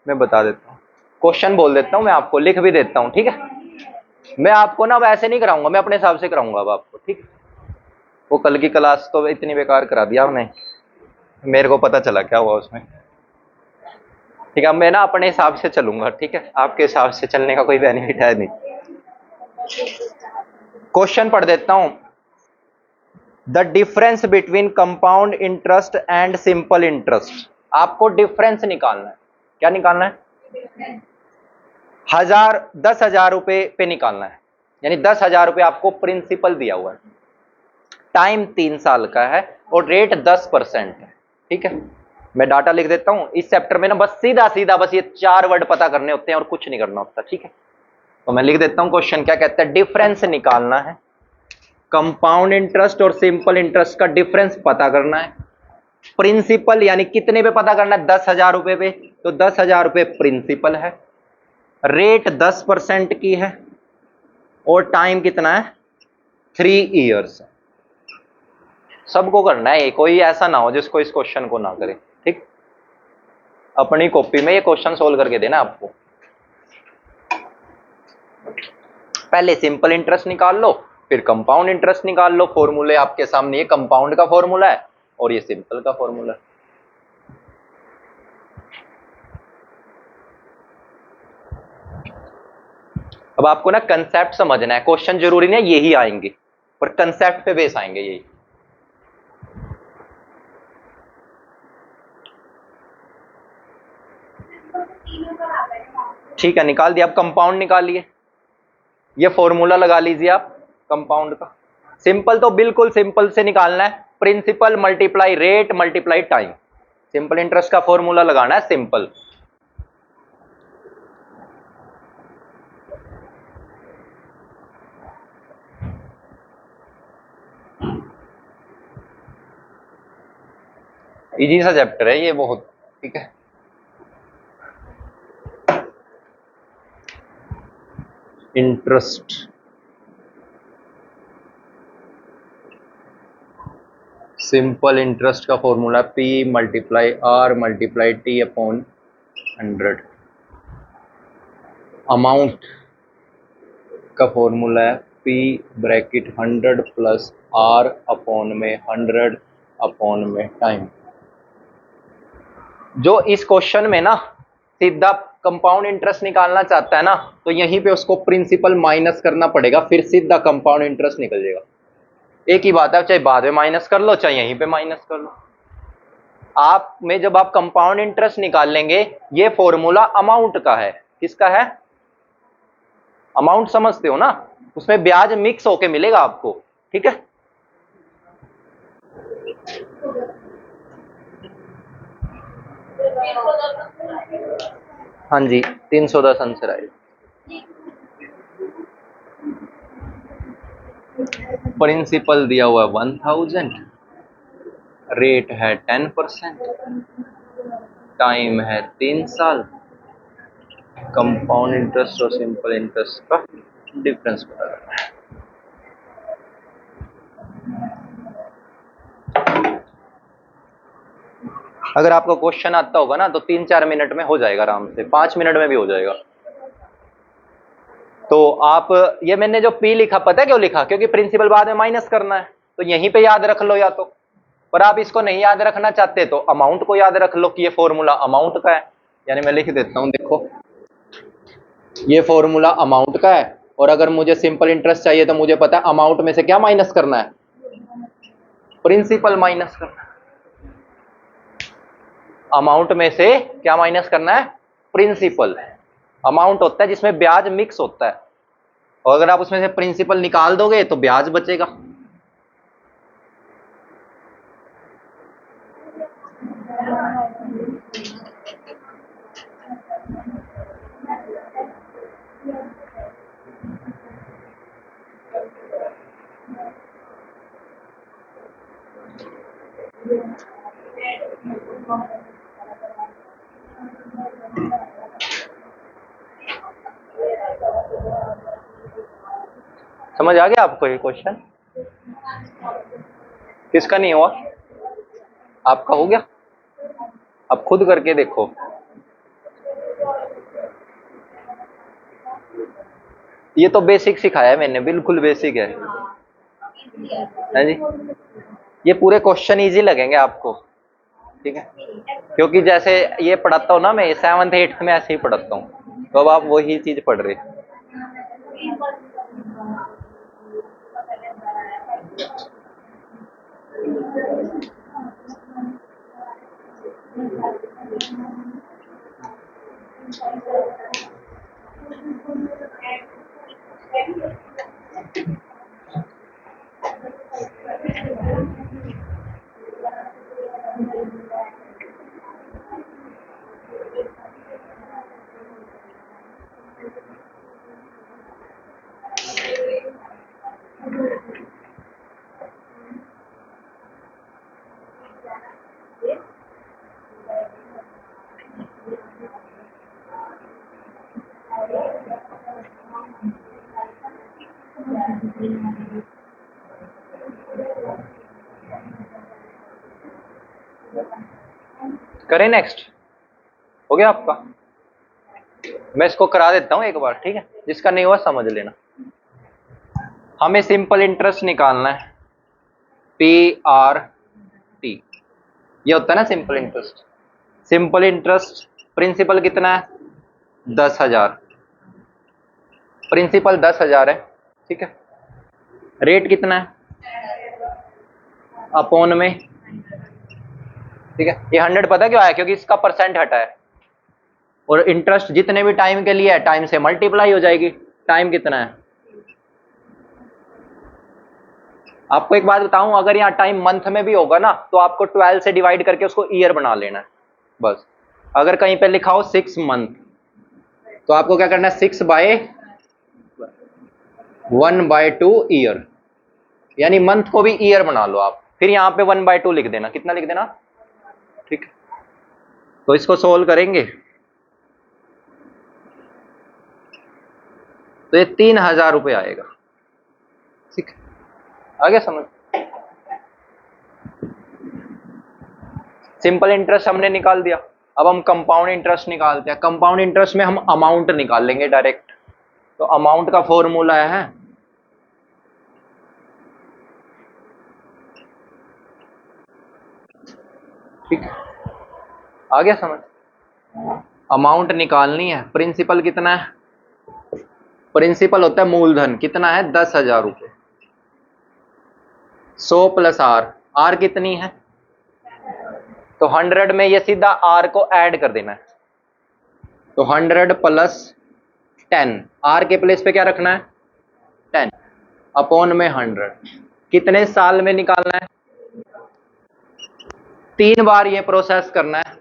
मैं बता देता हूँ, क्वेश्चन बोल देता हूँ, मैं आपको लिख भी देता हूँ, ठीक है। मैं आपको ना अब ऐसे नहीं कराऊंगा, मैं अपने हिसाब से कराऊंगा अब आपको, ठीक। वो कल की क्लास तो इतनी बेकार करा दिया आपने, मेरे को पता चला क्या हुआ उसमें, ठीक है। मैं ना अपने हिसाब से चलूंगा, ठीक है, आपके हिसाब से चलने का कोई बेनिफिट है नहीं। क्वेश्चन पढ़ देता हूं। The difference between compound interest and simple interest. आपको डिफरेंस निकालना है। क्या निकालना है? 10,000 रुपए पे निकालना है, यानी 10,000 रुपए आपको प्रिंसिपल दिया हुआ है, टाइम 3 साल का है और रेट 10% है, ठीक है। मैं डाटा लिख देता हूं। इस चैप्टर में ना बस सीधा सीधा बस ये 4 वर्ड पता करने होते हैं और कुछ नहीं करना होता, ठीक है। तो मैं लिख देता हूं, क्वेश्चन क्या कहता है, डिफरेंस निकालना है, कंपाउंड इंटरेस्ट और सिंपल इंटरेस्ट का डिफरेंस पता करना है। प्रिंसिपल यानी कितने पे पता करना है? 10,000 रुपए पे, तो 10,000 रुपए प्रिंसिपल है, रेट 10% की है और टाइम कितना है? 3 ईयर्स है। सबको करना है, कोई ऐसा ना हो जिसको इस क्वेश्चन को ना करे, ठीक। अपनी कॉपी में ये क्वेश्चन सोल्व करके देना आपको। पहले सिंपल इंटरेस्ट निकाल लो, फिर कंपाउंड इंटरेस्ट निकाल लो। फॉर्मूले आपके सामने, ये कंपाउंड का फॉर्मूला है और ये सिंपल का फॉर्मूला है। अब आपको ना कंसेप्ट समझना है, क्वेश्चन जरूरी नहीं यही आएंगे, पर कंसेप्ट पे बेस आएंगे यही। ठीक है, निकाल दिया। अब कंपाउंड निकालिए, ये फॉर्मूला लगा लीजिए आप कंपाउंड का। सिंपल तो बिल्कुल सिंपल से निकालना है, principal multiply rate multiply time. Simple interest का फॉर्मूला लगाना है सिंपल। इजी सा चैप्टर है ये बहुत, ठीक है। इंटरेस्ट, सिंपल इंटरेस्ट का formula P multiply R multiply T upon 100। Amount का फॉर्मूला है P bracket 100 plus R upon में 100 अपॉन में टाइम। जो इस क्वेश्चन में ना सीधा कंपाउंड इंटरेस्ट निकालना चाहता है ना, तो यहीं पे उसको प्रिंसिपल माइनस करना पड़ेगा, फिर सीधा कंपाउंड इंटरेस्ट निकल जाएगा। एक ही बात है, चाहे बाद में माइनस कर लो चाहे यहीं पे माइनस कर लो। आप में जब आप कंपाउंड इंटरेस्ट निकाल लेंगे, ये फॉर्मूला अमाउंट का है। किसका है? अमाउंट समझते हो ना, उसमें ब्याज मिक्स होके मिलेगा आपको, ठीक है। हाँ जी, 310 आंसर आएगा। प्रिंसिपल दिया हुआ है 1000, रेट है 10%, टाइम है 3 साल, कंपाउंड इंटरेस्ट और सिंपल इंटरेस्ट का डिफरेंस पता करना है। अगर आपको क्वेश्चन आता होगा ना तो 3-4 मिनट में हो जाएगा, आराम से 5 मिनट में भी हो जाएगा। तो आप ये मैंने जो P लिखा, पता है क्यों लिखा? क्योंकि प्रिंसिपल बाद में माइनस करना है, तो यहीं पे याद रख लो या तो। पर आप इसको नहीं याद रखना चाहते तो अमाउंट को याद रख लो कि ये फॉर्मूला अमाउंट का है। यानी मैं लिख देता हूं, देखो ये फॉर्मूला अमाउंट का है, और अगर मुझे सिंपल इंटरेस्ट चाहिए तो मुझे पता है अमाउंट में से क्या माइनस करना है? प्रिंसिपल माइनस करना है। अमाउंट में से क्या माइनस करना है? प्रिंसिपल। अमाउंट होता है जिसमें ब्याज मिक्स होता है, और अगर आप उसमें से प्रिंसिपल निकाल दोगे तो ब्याज बचेगा। समझ आ गया आपको ये क्वेश्चन? किसका नहीं हुआ? आपका हो गया? अब खुद करके देखो। ये तो बेसिक सिखाया है मैंने, बिल्कुल बेसिक है जी। ये पूरे क्वेश्चन इजी लगेंगे आपको, ठीक है? क्योंकि जैसे ये पढ़ाता हूँ ना मैं, 7th 8th में ऐसे ही पढ़ाता हूँ, तो अब आप वही चीज पढ़ रहे। करें नेक्स्ट? हो गया आपका? मैं इसको करा देता हूं एक बार, ठीक है? जिसका नहीं हुआ समझ लेना। हमें सिंपल इंटरेस्ट निकालना है, PRT। ये होता है ना simple interest. Simple interest principal कितना है? 10,000। प्रिंसिपल 10,000 है, ठीक है? रेट कितना है? अपॉन में, ठीक है? ये 100 पता क्यों आया? क्योंकि इसका परसेंट हटा है, और इंटरेस्ट जितने भी टाइम के लिए है, टाइम से मल्टीप्लाई हो जाएगी। टाइम कितना है? आपको एक बात बताऊं, अगर यहाँ टाइम मंथ में भी होगा ना, तो आपको 12 से डिवाइड करके उसको ईयर बना लेना है बस। अगर कहीं पे लिखा हो 6 मंथ, तो आपको क्या करना है? 6/1/2 ईयर, यानी मंथ को भी ईयर बना लो आप। फिर यहाँ पे 1/2 लिख देना। कितना लिख देना? ठीक है, तो इसको सोल्व करेंगे तो ये 3,000 रुपये आएगा, ठीक है? आ गया समझ? सिंपल इंटरेस्ट हमने निकाल दिया, अब हम कंपाउंड इंटरेस्ट निकालते हैं। कंपाउंड इंटरेस्ट में हम अमाउंट निकाल लेंगे डायरेक्ट। तो अमाउंट का फॉर्मूला है, ठीक है? आ गया समझ? अमाउंट निकालनी है। प्रिंसिपल कितना है? प्रिंसिपल होता है मूलधन। कितना है? 10,000 रुपये। 100 प्लस आर। आर कितनी है? तो 100 में ये सीधा आर को ऐड कर देना है। तो 100 प्लस 10, आर के प्लेस पे क्या रखना है? 10 अपॉन में 100। कितने साल में निकालना है? 3 बार ये प्रोसेस करना है,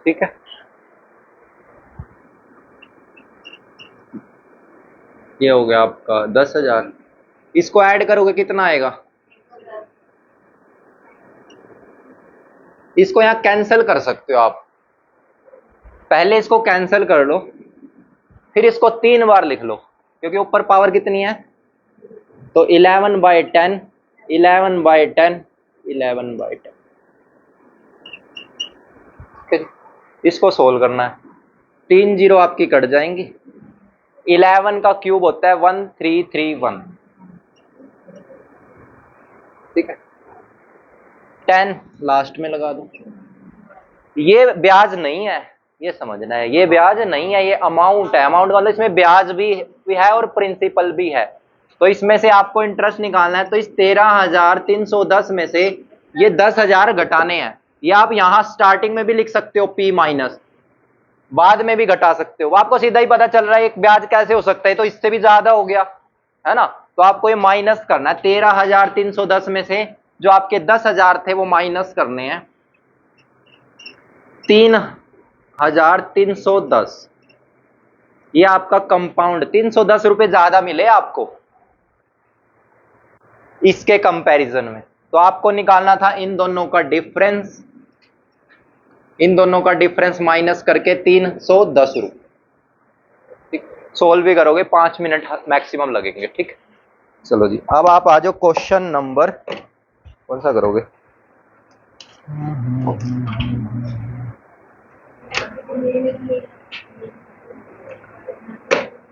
ठीक है? ये हो गया आपका 10,000। इसको ऐड करोगे कितना आएगा? इसको यहां कैंसिल कर सकते हो आप। पहले इसको कैंसिल कर लो, फिर इसको 3 बार लिख लो, क्योंकि ऊपर पावर कितनी है? तो 11/10, 11/10, 11/10। इसको सोल्व करना है। 3 जीरो आपकी कट जाएंगी। 11 का क्यूब होता है 1331, ठीक है? 10 लास्ट में लगा दो। ये ब्याज नहीं है, ये समझना है। ये ब्याज नहीं है, ये अमाउंट है। अमाउंट मतलब इसमें ब्याज भी है और प्रिंसिपल भी है। तो इसमें से आपको इंटरेस्ट निकालना है। तो इस 13,310 में से ये 10,000 घटाने हैं। ये आप यहां स्टार्टिंग में भी लिख सकते हो P माइनस, बाद में भी घटा सकते हो। आपको सीधा ही पता चल रहा है एक ब्याज कैसे हो सकता है, तो इससे भी ज्यादा हो गया है ना? तो आपको ये माइनस करना है। 13,310 में से जो आपके 10,000 थे वो माइनस करने हैं। 3,310, ये आपका कंपाउंड। 310 रुपए ज्यादा मिले आपको इसके कंपैरिजन में, तो आपको निकालना था इन दोनों का डिफरेंस, इन दोनों का डिफरेंस माइनस करके 310 रुपये। ठीक, सोल्व भी करोगे 5 मिनट मैक्सिमम लगेंगे। ठीक, चलो जी, अब आप आ जाओ क्वेश्चन नंबर, कौन सा करोगे?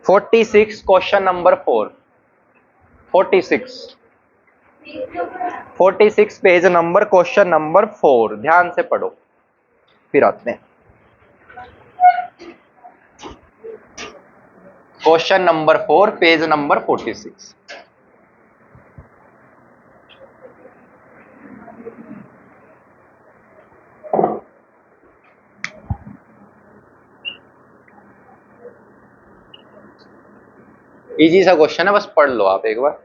46, question number 4। 46 page number, question number 4, ध्यान से पढ़ो फिर आते हैं। Question number 4, page number 46। Easy सा क्वेश्चन है, बस पढ़ लो आप एक बार।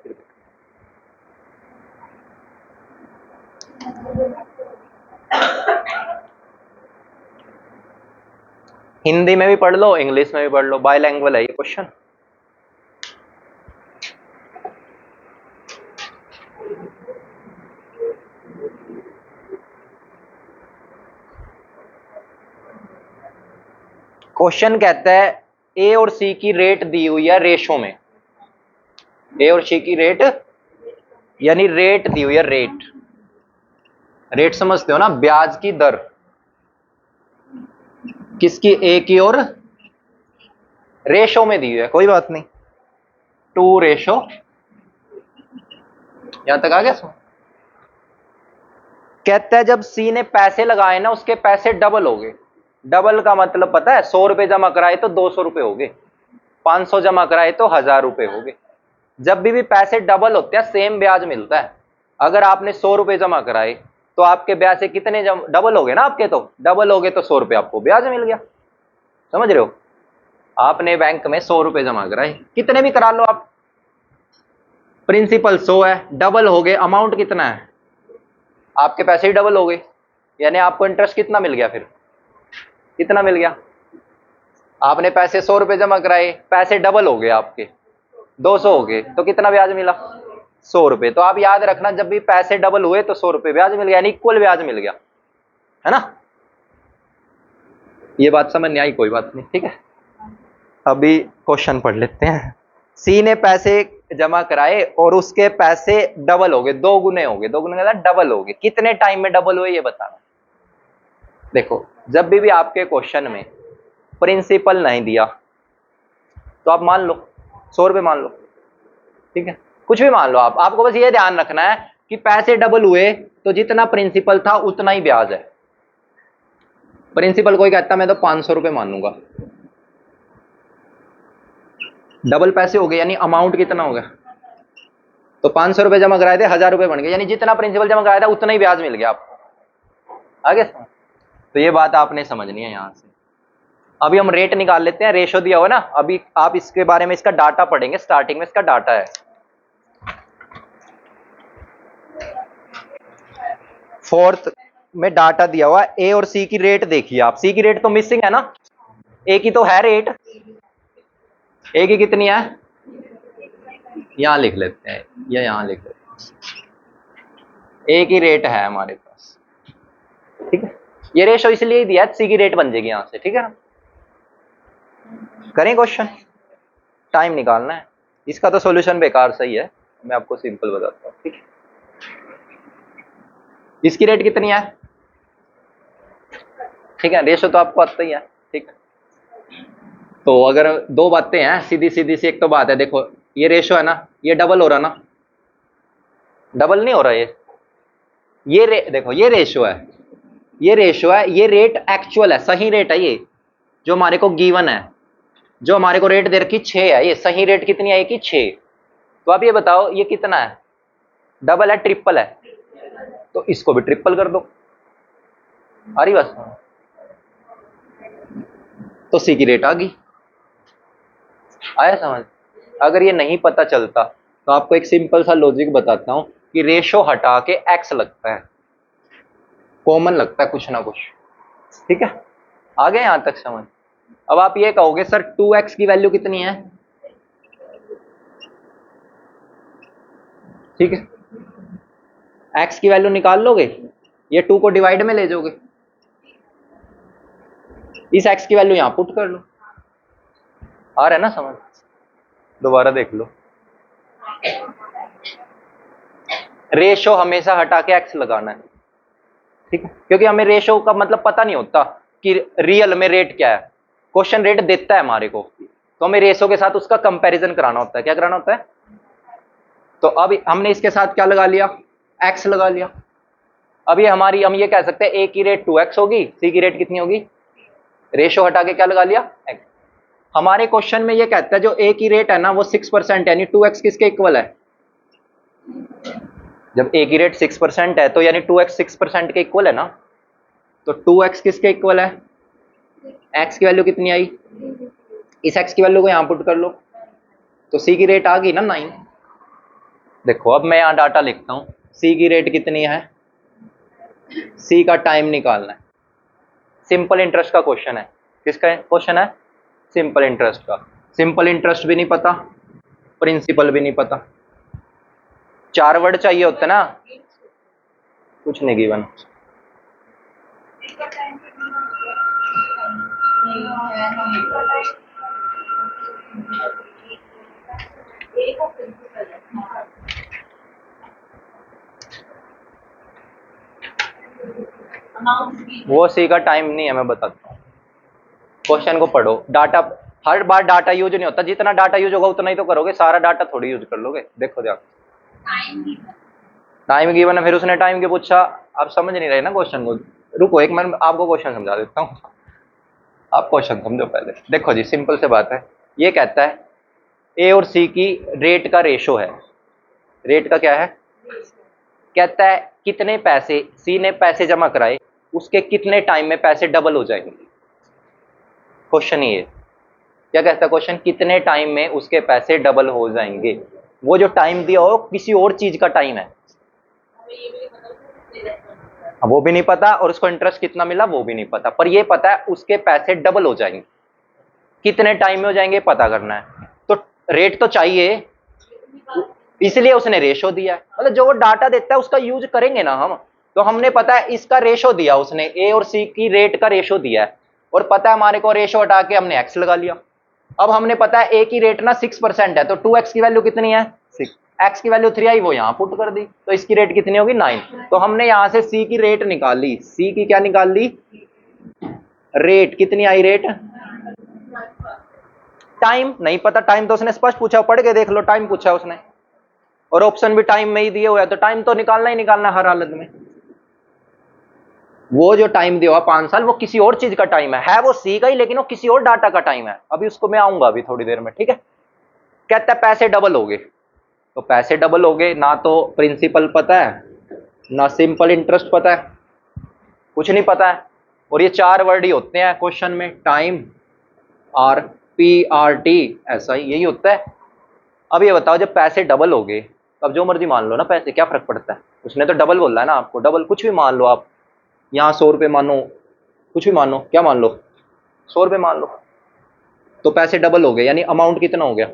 हिंदी में भी पढ़ लो, इंग्लिश में भी पढ़ लो, बायलैंग्वेज है ये क्वेश्चन। क्वेश्चन कहता है ए और सी की रेट दी हुई है रेशो में। ए और सी की रेट, यानी रेट दी हुई है, रेट, रेट समझते हो ना, ब्याज की दर किसकी? ए की, और रेशो में दी हुई है, कोई बात नहीं, 2 रेशो, यहां तक आ गया सो। कहता है जब सी ने पैसे लगाए ना, उसके पैसे डबल हो गए। डबल का मतलब पता है? 100 रुपए जमा कराए तो 200 रुपए हो गए, 500 जमा कराए तो 1000 रुपए हो गए। जब भी पैसे डबल होते हैं सेम ब्याज मिलता है। अगर आपने 100 रुपए जमा कराए तो आपके ब्याज से कितने डबल हो गए ना, आपके तो डबल हो गए, तो 100 रुपए आपको ब्याज मिल गया। समझ रहे हो? आपने बैंक में 100 रुपए जमा कराए, कितने भी करा लो आप, प्रिंसिपल 100 है, डबल हो गए, अमाउंट कितना है? आपके पैसे ही डबल हो गए, यानी आपको इंटरेस्ट कितना मिल गया? फिर कितना मिल गया? आपने पैसे 100 रुपए जमा कराए, पैसे डबल हो गए आपके, 200 हो गए, तो कितना ब्याज मिला? 100 रुपए। तो आप याद रखना, जब भी पैसे डबल हुए तो 100 रुपए ब्याज मिल गया, यानी इक्वल ब्याज मिल गया, है ना? ये बात समझ नहीं आई? कोई बात नहीं, ठीक है। अभी क्वेश्चन पढ़ लेते हैं। सी ने पैसे जमा कराए और उसके पैसे डबल हो गए, 2 गुने हो गए, 2 गुने का डबल हो गए। कितने टाइम में डबल हुए ये बताना। देखो, जब भी आपके क्वेश्चन में प्रिंसिपल नहीं दिया तो आप मान लो 100 रुपए मान लो, ठीक है, कुछ भी मान लो आप। आपको बस ये ध्यान रखना है कि पैसे डबल हुए तो जितना प्रिंसिपल था उतना ही ब्याज है। प्रिंसिपल कोई कहता मैं तो 500 रुपए मानूंगा, डबल पैसे हो गए, यानी अमाउंट कितना हो गया? तो 500 रुपए जमा कराए थे, 1000 रुपए बन गए, यानी जितना प्रिंसिपल जमा कराया था उतना ही ब्याज मिल गया आपको। आगे तो ये बात आपने समझनी है यहां से। अभी हम रेट निकाल लेते हैं, रेशो दिया हुआ ना, अभी आप इसके बारे में, इसका डाटा पढ़ेंगे, स्टार्टिंग में इसका डाटा है। फोर्थ में डाटा दिया हुआ ए और सी की रेट देखिए आप। सी की रेट तो मिसिंग है ना, ए की तो है रेट, ए की कितनी है? यहां लिख लेते हैं, या यहां लिख लेते हैं, ए की रेट है हमारे पास, ठीक है। ये रेशो इसलिए ही दिया, सी की रेट बन जाएगी यहां से, ठीक है ना। करें क्वेश्चन, टाइम निकालना है। इसका तो सॉल्यूशन बेकार सही है, मैं आपको सिंपल बताता हूं, ठीक है। इसकी रेट कितनी है? ठीक है, रेशो तो आपको आता ही है, ठीक। तो अगर दो बातें हैं सीधी सीधी सी, एक तो बात है, देखो ये रेशो है ना, ये डबल हो रहा ना, डबल नहीं हो रहा ये देखो ये रेशो है, ये रेशो है, ये रेट एक्चुअल है, सही रेट है ये, जो हमारे को गिवन है, जो हमारे को रेट दे रखी 6 है, ये सही रेट कितनी है कि 6। तो आप ये बताओ ये कितना है? डबल है, ट्रिपल है? तो इसको भी ट्रिपल कर दो, आ रही बस। तो सी की रेट आ गई, आया समझ? अगर ये नहीं पता चलता तो आपको एक सिंपल सा लॉजिक बताता हूं कि रेशो हटा के एक्स लगता है, कॉमन लगता है कुछ ना कुछ, ठीक है। आ गए यहां तक समझ? अब आप ये कहोगे सर 2x की वैल्यू कितनी है, ठीक है, एक्स की वैल्यू निकाल लोगे, ये 2 को डिवाइड में ले जाओगे, इस एक्स की वैल्यू यहां पुट कर लो। आ रहा है ना समझ? दोबारा देख लो, रेशो हमेशा हटा के एक्स लगाना है, ठीक है, क्योंकि हमें रेशो का मतलब पता नहीं होता कि रियल में रेट क्या है। क्वेश्चन रेट देता है हमारे को, तो हमें रेशो के साथ उसका कंपैरिजन कराना होता है। क्या कराना होता है? तो अब हमने इसके साथ क्या लगा लिया? एक्स लगा लिया। अब ये हमारी, हम ये कह सकते हैं ए की रेट 2x होगी, सी की रेट कितनी होगी? रेशो हटा के क्या लगा लिया? x। हमारे क्वेश्चन में ये कहता है जो ए की रेट है ना वो 6%, यानी 2x किसके इक्वल है? जब ए की रेट 6% है तो यानी 2x 6% के इक्वल है ना, तो 2x किसके इक्वल है? x की वैल्यू कितनी आई? इस x की वैल्यू को यहां पुट कर लो, तो c की रेट आ गई ना 9। देखो अब मैं यहां डाटा लिखता हूं, c की रेट कितनी है, c का टाइम निकालना है। सिंपल इंटरेस्ट का क्वेश्चन है। किसका क्वेश्चन है? सिंपल इंटरेस्ट का। सिंपल इंटरेस्ट भी नहीं पता, प्रिंसिपल भी नहीं पता, 4 वर्ड चाहिए होते ना, कुछ नहीं गिवन। वो सी का टाइम नहीं है, मैं बताता हूँ। क्वेश्चन को पढ़ो, डाटा हर बार डाटा यूज नहीं होता, जितना डाटा यूज होगा उतना ही तो करोगे, सारा डाटा थोड़ी यूज कर लोगे। देखो टाइम गिवन है, फिर उसने टाइम के पूछा, आप समझ नहीं रहे ना क्वेश्चन को। रुको एक मिनट, आपको क्वेश्चन समझा देता हूँ, आप क्वेश्चन समझो पहले। देखो जी सिंपल से बात है, ये कहता है ए और सी की रेट का रेशो है। रेट का क्या है? कहता है कितने पैसे सी ने पैसे जमा कराए, उसके कितने टाइम में पैसे डबल हो जाएंगे। क्वेश्चन ये क्या कहता है? क्वेश्चन कितने टाइम में उसके पैसे डबल हो जाएंगे। वो जो टाइम दिया हो किसी और चीज का टाइम है, वो भी नहीं पता, और उसको इंटरेस्ट कितना मिला वो भी नहीं पता, पर ये पता है उसके पैसे डबल हो जाएंगे। कितने टाइम में हो जाएंगे पता करना है, तो रेट तो चाहिए, इसलिए उसने रेशो दिया है। मतलब जो वो डाटा देता है उसका यूज करेंगे ना हम। तो हमने पता है इसका रेशो दिया उसने, ए और सी की रेट का रेशो दिया है, और पता है हमारे को रेशो हटा के हमने एक्स लगा लिया। अब हमने पता है ए की रेट ना 6% है, तो 2x की वैल्यू कितनी है? 6। एक्स की वैल्यू 3 आई, वो यहां पुट कर दी, तो इसकी रेट कितनी होगी? 9। तो हमने यहां से सी की रेट निकाली। सी की क्या निकाल ली? रेट कितनी आई? रेट टाइम नहीं पता, टाइम तो उसने स्पष्ट पूछा, पढ़ के देख लो, टाइम पूछा उसने, और ऑप्शन भी टाइम में ही दिए हुए हैं, तो टाइम तो निकालना ही निकालना हर हालत में। वो जो टाइम दिया हुआ 5 साल, वो किसी और चीज का टाइम है वो सी का ही, लेकिन वो किसी और डाटा का टाइम है। अभी उसको मैं आऊंगा अभी थोड़ी देर में, ठीक है। कहता है पैसे डबल हो गए, तो पैसे डबल हो गए, ना तो प्रिंसिपल पता है ना सिंपल इंटरेस्ट पता है, कुछ नहीं पता है, और ये 4 वर्ड ही होते हैं क्वेश्चन में, time, R, P, R, T, ऐसा ही यही होता है। अब ये बताओ जब पैसे डबल हो गए, अब जो मर्जी मान लो ना, पैसे क्या फर्क पड़ता है, उसने तो डबल बोला है ना आपको, डबल कुछ भी मान लो आप, यहाँ 100 रुपये मानो, कुछ भी मानो, क्या मान लो, 100 रुपये मान लो, तो पैसे डबल हो गए, यानी अमाउंट कितना हो गया?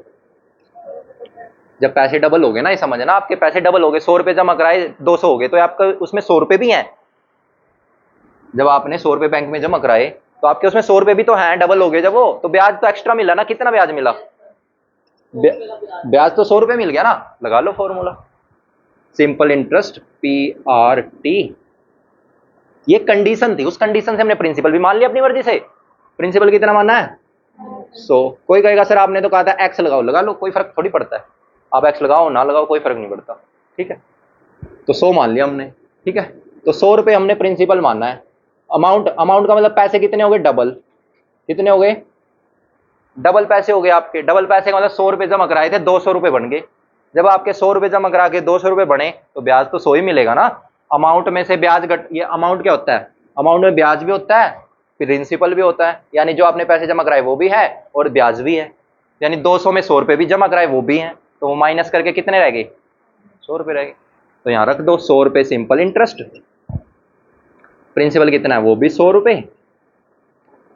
जब पैसे डबल हो गए ना, ये समझना, आपके पैसे डबल हो गए, 100 रुपये जमा कराए 200 हो गए, तो आपका उसमें 100 रुपये भी हैं। जब आपने 100 रुपये बैंक में जमा कराए तो आपके उसमें 100 रुपये भी तो हैं, डबल हो गए जब वो, तो ब्याज तो एक्स्ट्रा मिला ना। कितना ब्याज मिला? ब्याज तो 100 रुपये मिल गया ना, लगा लो formula, simple interest P R T. ये कंडीशन थी, उस कंडीशन से हमने प्रिंसिपल भी मान लिया अपनी मर्जी से। प्रिंसिपल कितना मानना है? 100। कोई कहेगा सर आपने तो कहा था एक्स लगाओ, लगा लो, कोई फर्क थोड़ी पड़ता है, आप एक्स लगाओ ना लगाओ कोई फर्क नहीं पड़ता, ठीक है। तो 100 मान लिया हमने, ठीक है। तो 100 रुपये हमने प्रिंसिपल मानना है। अमाउंट, अमाउंट का मतलब पैसे कितने हो गए? डबल। कितने हो गए? डबल पैसे हो गए आपके। डबल पैसे का मतलब 100 रुपये जमा कराए थे, 200 रुपये बन गए। जब आपके 100 रुपये जमा करा के 200 रुपये बने, तो ब्याज तो 100 ही मिलेगा ना। अमाउंट में से ब्याज घट, ये अमाउंट क्या होता है? अमाउंट में ब्याज भी होता है, प्रिंसिपल भी होता है, यानी जो आपने पैसे जमा कराए वो भी है और ब्याज भी है, यानी 200 में 100 रुपये भी जमा कराए वो भी है, तो वो माइनस करके कितने रह गए? 100 रुपये रह गए। तो यहां रख दो 100 रुपये सिंपल इंटरेस्ट, प्रिंसिपल कितना है? वो भी 100 रुपये,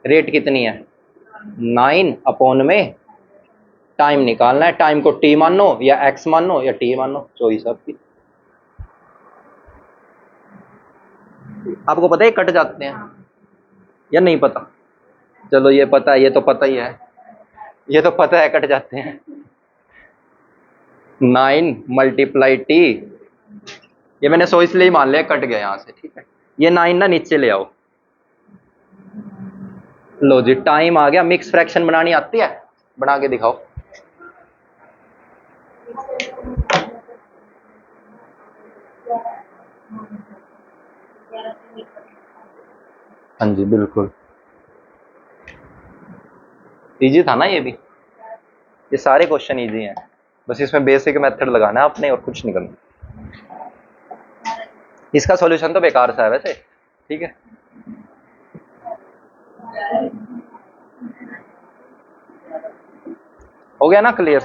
रेट कितनी है? 9 अपॉन में टाइम निकालना है, टाइम को टी मानो या एक्स मानो या टी मानो, चॉइस आपकी। आपको पता है कट जाते हैं या नहीं पता? चलो ये पता है, ये तो पता ही है, ये तो पता है कट जाते हैं। 9 मल्टीप्लाई टी, ये मैंने सो इसलिए ही मान लिया कट गया यहां से, ठीक है। ये 9 ना नीचे ले आओ। लो जी टाइम आ गया। मिक्स फ्रैक्शन बनानी आती है? बना के दिखाओ। हाँ जी बिल्कुल, इजी था ना ये भी। ये सारे क्वेश्चन इजी हैं, बस इसमें बेसिक मेथड लगाना है आपने और कुछ नहीं करना। इसका सॉल्यूशन तो बेकार सा है वैसे, ठीक है। हो गया ना क्लियर?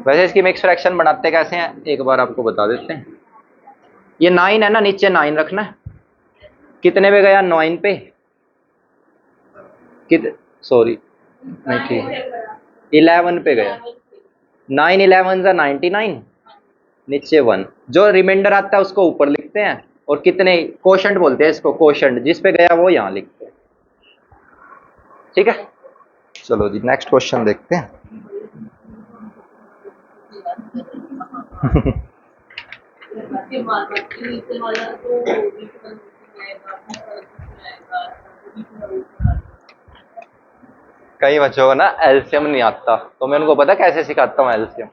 वैसे इसकी मिक्स फ्रैक्शन बनाते कैसे हैं एक बार आपको बता देते हैं। ये 9 है ना, नीचे 9 रखना है। कितने पे गया? 9 पे कित सॉरी नहीं ठीक, 11 पे गया। 9 11 जा 99, नीचे 1। जो रिमाइंडर आता है उसको ऊपर लिखते हैं, और कितने कोशेंट बोलते हैं इसको, कोशेंट जिस पे गया वो यहाँ लिखते हैं, ठीक है। चलो जी नेक्स्ट क्वेश्चन देखते हैं। कई बच्चों को ना एलसीएम नहीं आता, तो मैं उनको पता कैसे सिखाता हूँ एलसीएम।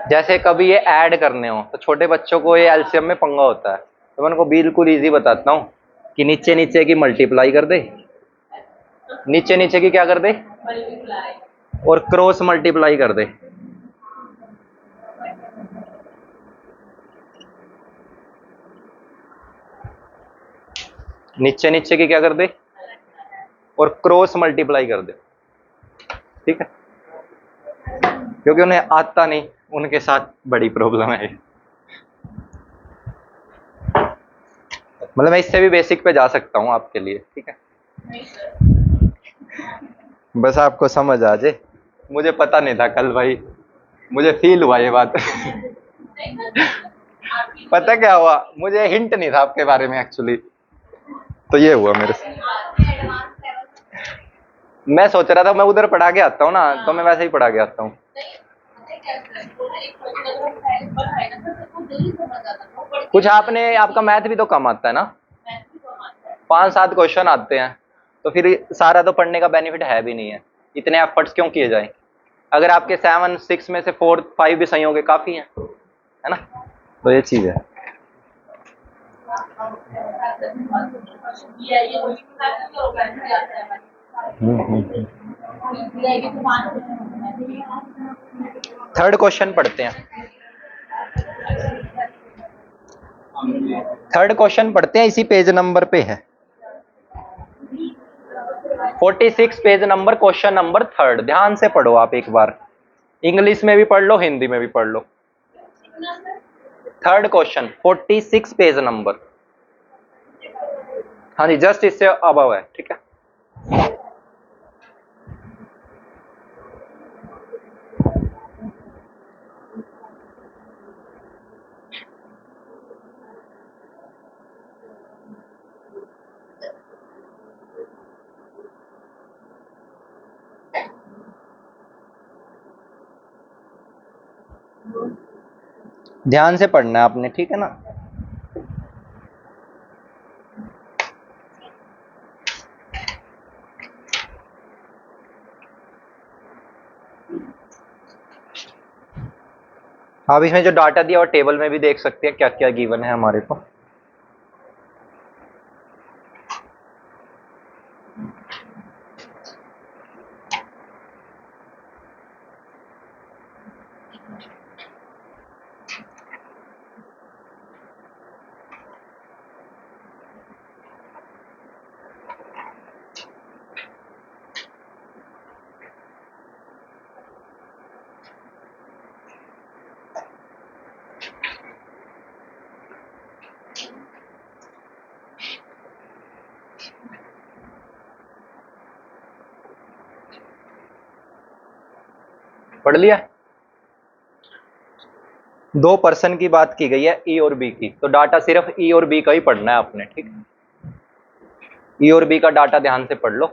जैसे कभी ये ऐड करने हो तो छोटे बच्चों को ये एलसीएम में पंगा होता है, तो मैं उनको बिल्कुल इजी बताता हूँ कि नीचे नीचे की मल्टीप्लाई कर दे, नीचे नीचे की क्या कर दे, और क्रॉस मल्टीप्लाई कर दे। नीचे नीचे की क्या कर दे, और क्रॉस मल्टीप्लाई कर दे, ठीक है। क्योंकि उन्हें आता नहीं, उनके साथ बड़ी प्रॉब्लम है। मतलब मैं इससे भी बेसिक पे जा सकता हूँ आपके लिए, ठीक है। बस आपको समझ आ जाए। मुझे पता नहीं था कल भाई, मुझे फील हुआ ये बात। पता क्या हुआ, मुझे हिंट नहीं था आपके बारे में एक्चुअली, तो ये हुआ मेरे से। मैं सोच रहा था मैं उधर पढ़ा के आता हूँ ना, तो मैं वैसे ही पढ़ा के आता हूँ। कुछ आपने, आपका मैथ भी तो कम आता है ना, 5-7 क्वेश्चन आते हैं, तो फिर सारा तो पढ़ने का बेनिफिट है भी नहीं है। इतने एफर्ट्स क्यों किए जाए? अगर आपके 7 6 में से 4 5 भी सही हो गए काफी है ना। तो ये चीज है। थर्ड क्वेश्चन पढ़ते हैं। थर्ड क्वेश्चन पढ़ते हैं, इसी पेज नंबर पे है, 46 page number, question number third. ध्यान से पढ़ो आप एक बार, इंग्लिश में भी पढ़ लो हिंदी में भी पढ़ लो। थर्ड क्वेश्चन 46 पेज नंबर, हाँ जी जस्ट इससे अबव है, ठीक है। ध्यान से पढ़ना है आपने, ठीक है ना। आप इसमें जो डाटा दिया और टेबल में भी देख सकते हैं क्या क्या गिवन है हमारे को। पढ़ लिया। दो पर्सन की बात की गई है, ई और बी की, तो डाटा सिर्फ ई और बी का ही पढ़ना है आपने, ठीक है। ई और बी का डाटा ध्यान से पढ़ लो।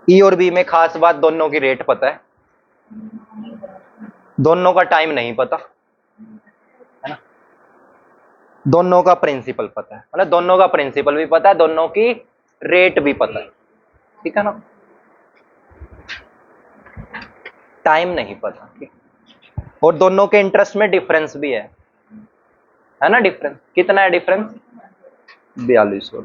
ई और बी में खास बात, दोनों की रेट पता है, दोनों का टाइम नहीं पता, है ना। दोनों का प्रिंसिपल पता है, मतलब दोनों का प्रिंसिपल भी पता है, दोनों की रेट भी पता है, ठीक है ना। टाइम नहीं पता, ठीक। और दोनों के इंटरेस्ट में डिफरेंस भी है ना। डिफरेंस कितना है? डिफरेंस 4200।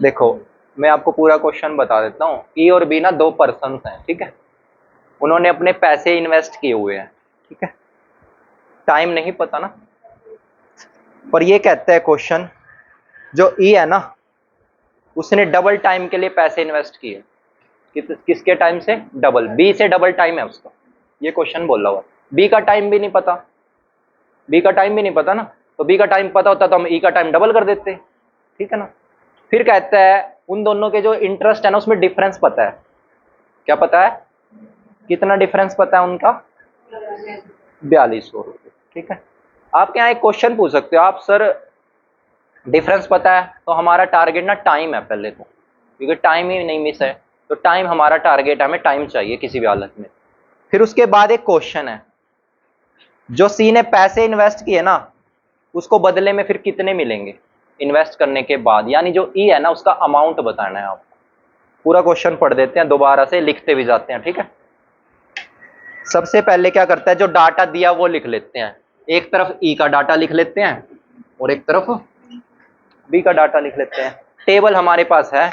देखो मैं आपको पूरा क्वेश्चन बता देता हूँ। ई और बी ना दो पर्सन हैं, ठीक है। उन्होंने अपने पैसे इन्वेस्ट किए हुए हैं, ठीक है। टाइम नहीं पता ना। पर ये कहता है क्वेश्चन, जो ई है ना, उसने डबल टाइम के लिए पैसे इन्वेस्ट किए। किसके टाइम से? डबल। बी से डबल टाइम है उसका, ये क्वेश्चन बोला हुआ। बी का टाइम भी नहीं पता, बी का टाइम भी नहीं पता ना। तो बी का टाइम पता होता तो हम ई का टाइम डबल कर देते, ठीक है ना। फिर कहता है उन दोनों के जो इंटरेस्ट है ना, उसमें डिफरेंस पता है। क्या पता है? कितना डिफरेंस पता है उनका? 4200 रुपये, ठीक है। आपके यहाँ एक क्वेश्चन पूछ सकते हो आप, सर डिफरेंस पता है तो हमारा टारगेट ना टाइम है पहले तो, क्योंकि टाइम ही नहीं मिस है, तो टाइम हमारा टारगेट है, हमें टाइम चाहिए किसी भी हालत में। फिर उसके बाद एक क्वेश्चन है, जो सी ने पैसे इन्वेस्ट किए ना, उसको बदले में फिर कितने मिलेंगे इन्वेस्ट करने के बाद, यानी जो ई है ना, उसका अमाउंट बताना है आपको। पूरा क्वेश्चन पढ़ देते हैं, दोबारा से लिखते भी जाते हैं, ठीक है। सबसे पहले क्या करता है, जो डाटा दिया वो लिख लेते हैं। एक तरफ ई का डाटा लिख लेते हैं और एक तरफ बी का डाटा लिख लेते हैं। टेबल हमारे पास है,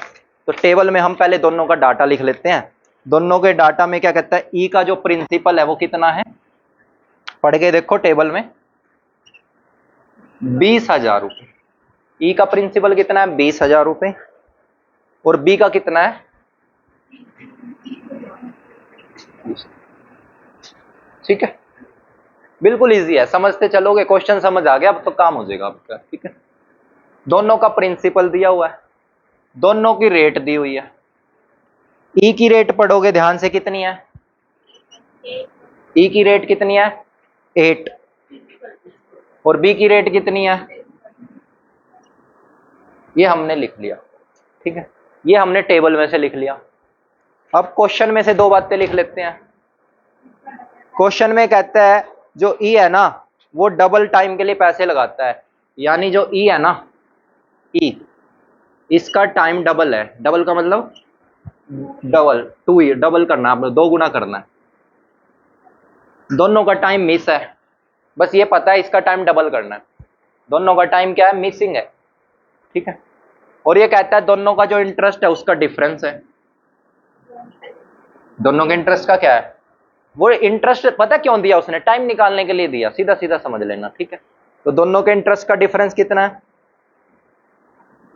तो टेबल में हम पहले दोनों का डाटा लिख लेते हैं। दोनों के डाटा में क्या कहता है, ई का जो प्रिंसिपल है वो कितना है, पढ़ के देखो टेबल में, 20,000 रुपये। ई का प्रिंसिपल कितना है? 20,000 रुपये। और बी का कितना है? ठीक है, बिल्कुल इजी है, समझते चलोगे, क्वेश्चन समझ आ गया, अब तो काम हो जाएगा आपका, ठीक है। दोनों का प्रिंसिपल दिया हुआ है, दोनों की रेट दी हुई है। ई की रेट पढ़ोगे ध्यान से, कितनी है? ई की रेट कितनी है? 8। और बी की रेट कितनी है? ये हमने लिख लिया, ठीक है। ये हमने टेबल में से लिख लिया। अब क्वेश्चन में से दो बातें लिख लेते हैं। क्वेश्चन में कहता है जो ई है ना, वो डबल टाइम के लिए पैसे लगाता है, यानी जो ई है ना, ई, इसका टाइम डबल है। डबल का मतलब डबल, टू ई, डबल करना है आपने, दो गुना करना है। दोनों का टाइम मिस है, बस ये पता है इसका टाइम डबल करना है। दोनों का टाइम क्या है? मिसिंग है, ठीक है। और ये कहता है दोनों का जो इंटरेस्ट है उसका डिफरेंस है। दोनों के इंटरेस्ट का क्या है? वो इंटरेस्ट पता क्यों दिया उसने? टाइम निकालने के लिए दिया, सीधा सीधा समझ लेना, ठीक है। तो दोनों के इंटरेस्ट का डिफरेंस कितना है?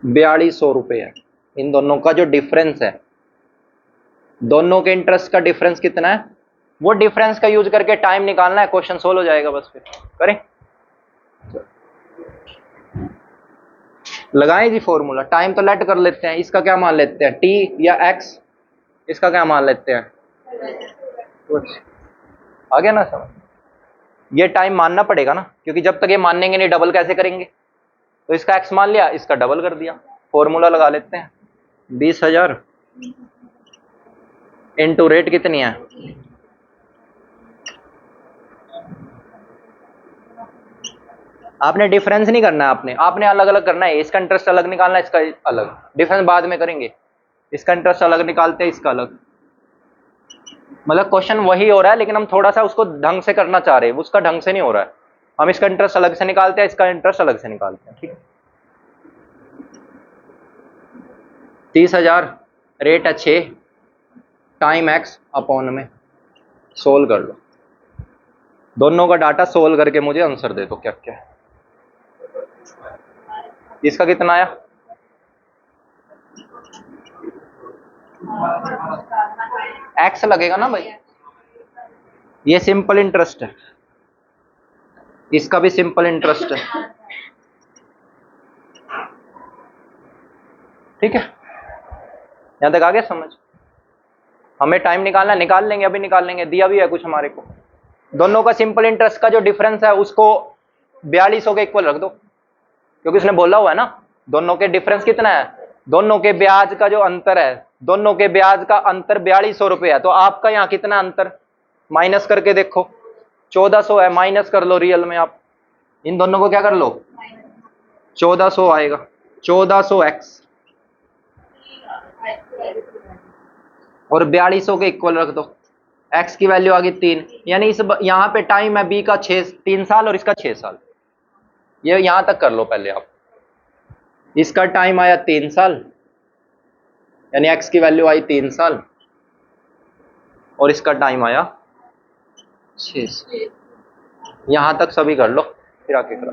4200 रुपये है। इन दोनों का जो डिफरेंस है, दोनों के इंटरेस्ट का डिफरेंस कितना है, वो डिफरेंस का यूज करके टाइम निकालना है, क्वेश्चन सोल्व हो जाएगा। बस फिर करें, लगाएं जी फॉर्मूला। टाइम तो लेट कर लेते हैं, इसका क्या मान लेते हैं? टी या एक्स, इसका क्या मान लेते हैं? कुछ आ गया ना समझ? ये टाइम मानना पड़ेगा ना, क्योंकि जब तक ये मानेंगे नहीं डबल कैसे करेंगे। तो इसका एक्स मान लिया, इसका डबल कर दिया। फॉर्मूला लगा लेते हैं, 20,000 इंटू रेट कितनी है? आपने डिफरेंस नहीं करना है, आपने आपने अलग अलग करना है। इसका इंटरेस्ट अलग निकालना है, इसका अलग, डिफरेंस बाद में करेंगे। इसका इंटरेस्ट अलग निकालते हैं, इसका अलग। मतलब क्वेश्चन वही हो रहा है, लेकिन हम थोड़ा सा उसको ढंग से करना चाह रहे हैं, उसका ढंग से नहीं हो रहा है। हम इसका इंटरेस्ट अलग से निकालते हैं, इसका इंटरेस्ट अलग से निकालते हैं, ठीक है। 30,000 रेट है 6, टाइम एक्स अपॉन में, सोल्व कर लो। दोनों का डाटा सोल्व करके मुझे आंसर दे दो क्या क्या है। इसका कितना आया? एक्स लगेगा ना भाई, ये सिंपल इंटरेस्ट है। इसका भी सिंपल इंटरेस्ट है। ठीक है, यहां तक आ गया समझ? हमें टाइम निकालना, निकाल लेंगे, अभी निकाल लेंगे, दिया भी है कुछ हमारे को। दोनों का सिंपल इंटरेस्ट का जो डिफरेंस है उसको 4200 के इक्वल रख दो, क्योंकि उसने बोला हुआ है ना दोनों के डिफरेंस कितना है, दोनों के ब्याज का जो अंतर है, दोनों के ब्याज का अंतर 4200 रुपये है। तो आपका यहाँ कितना अंतर, माइनस करके देखो, 1400 है, माइनस कर लो रियल में आप, इन दोनों को क्या कर लो, 1400 आएगा, 1400x और 4200 के इक्वल रख दो, x की वैल्यू आ गई 3, यानी इस यहाँ पे टाइम है b का 3 साल और इसका 6 साल। ये यहां तक कर लो पहले आप, इसका टाइम आया 3 साल, यानी x की वैल्यू आई 3 साल और इसका टाइम आया 6 साल। यहां तक सभी कर लो, फिर आके करा।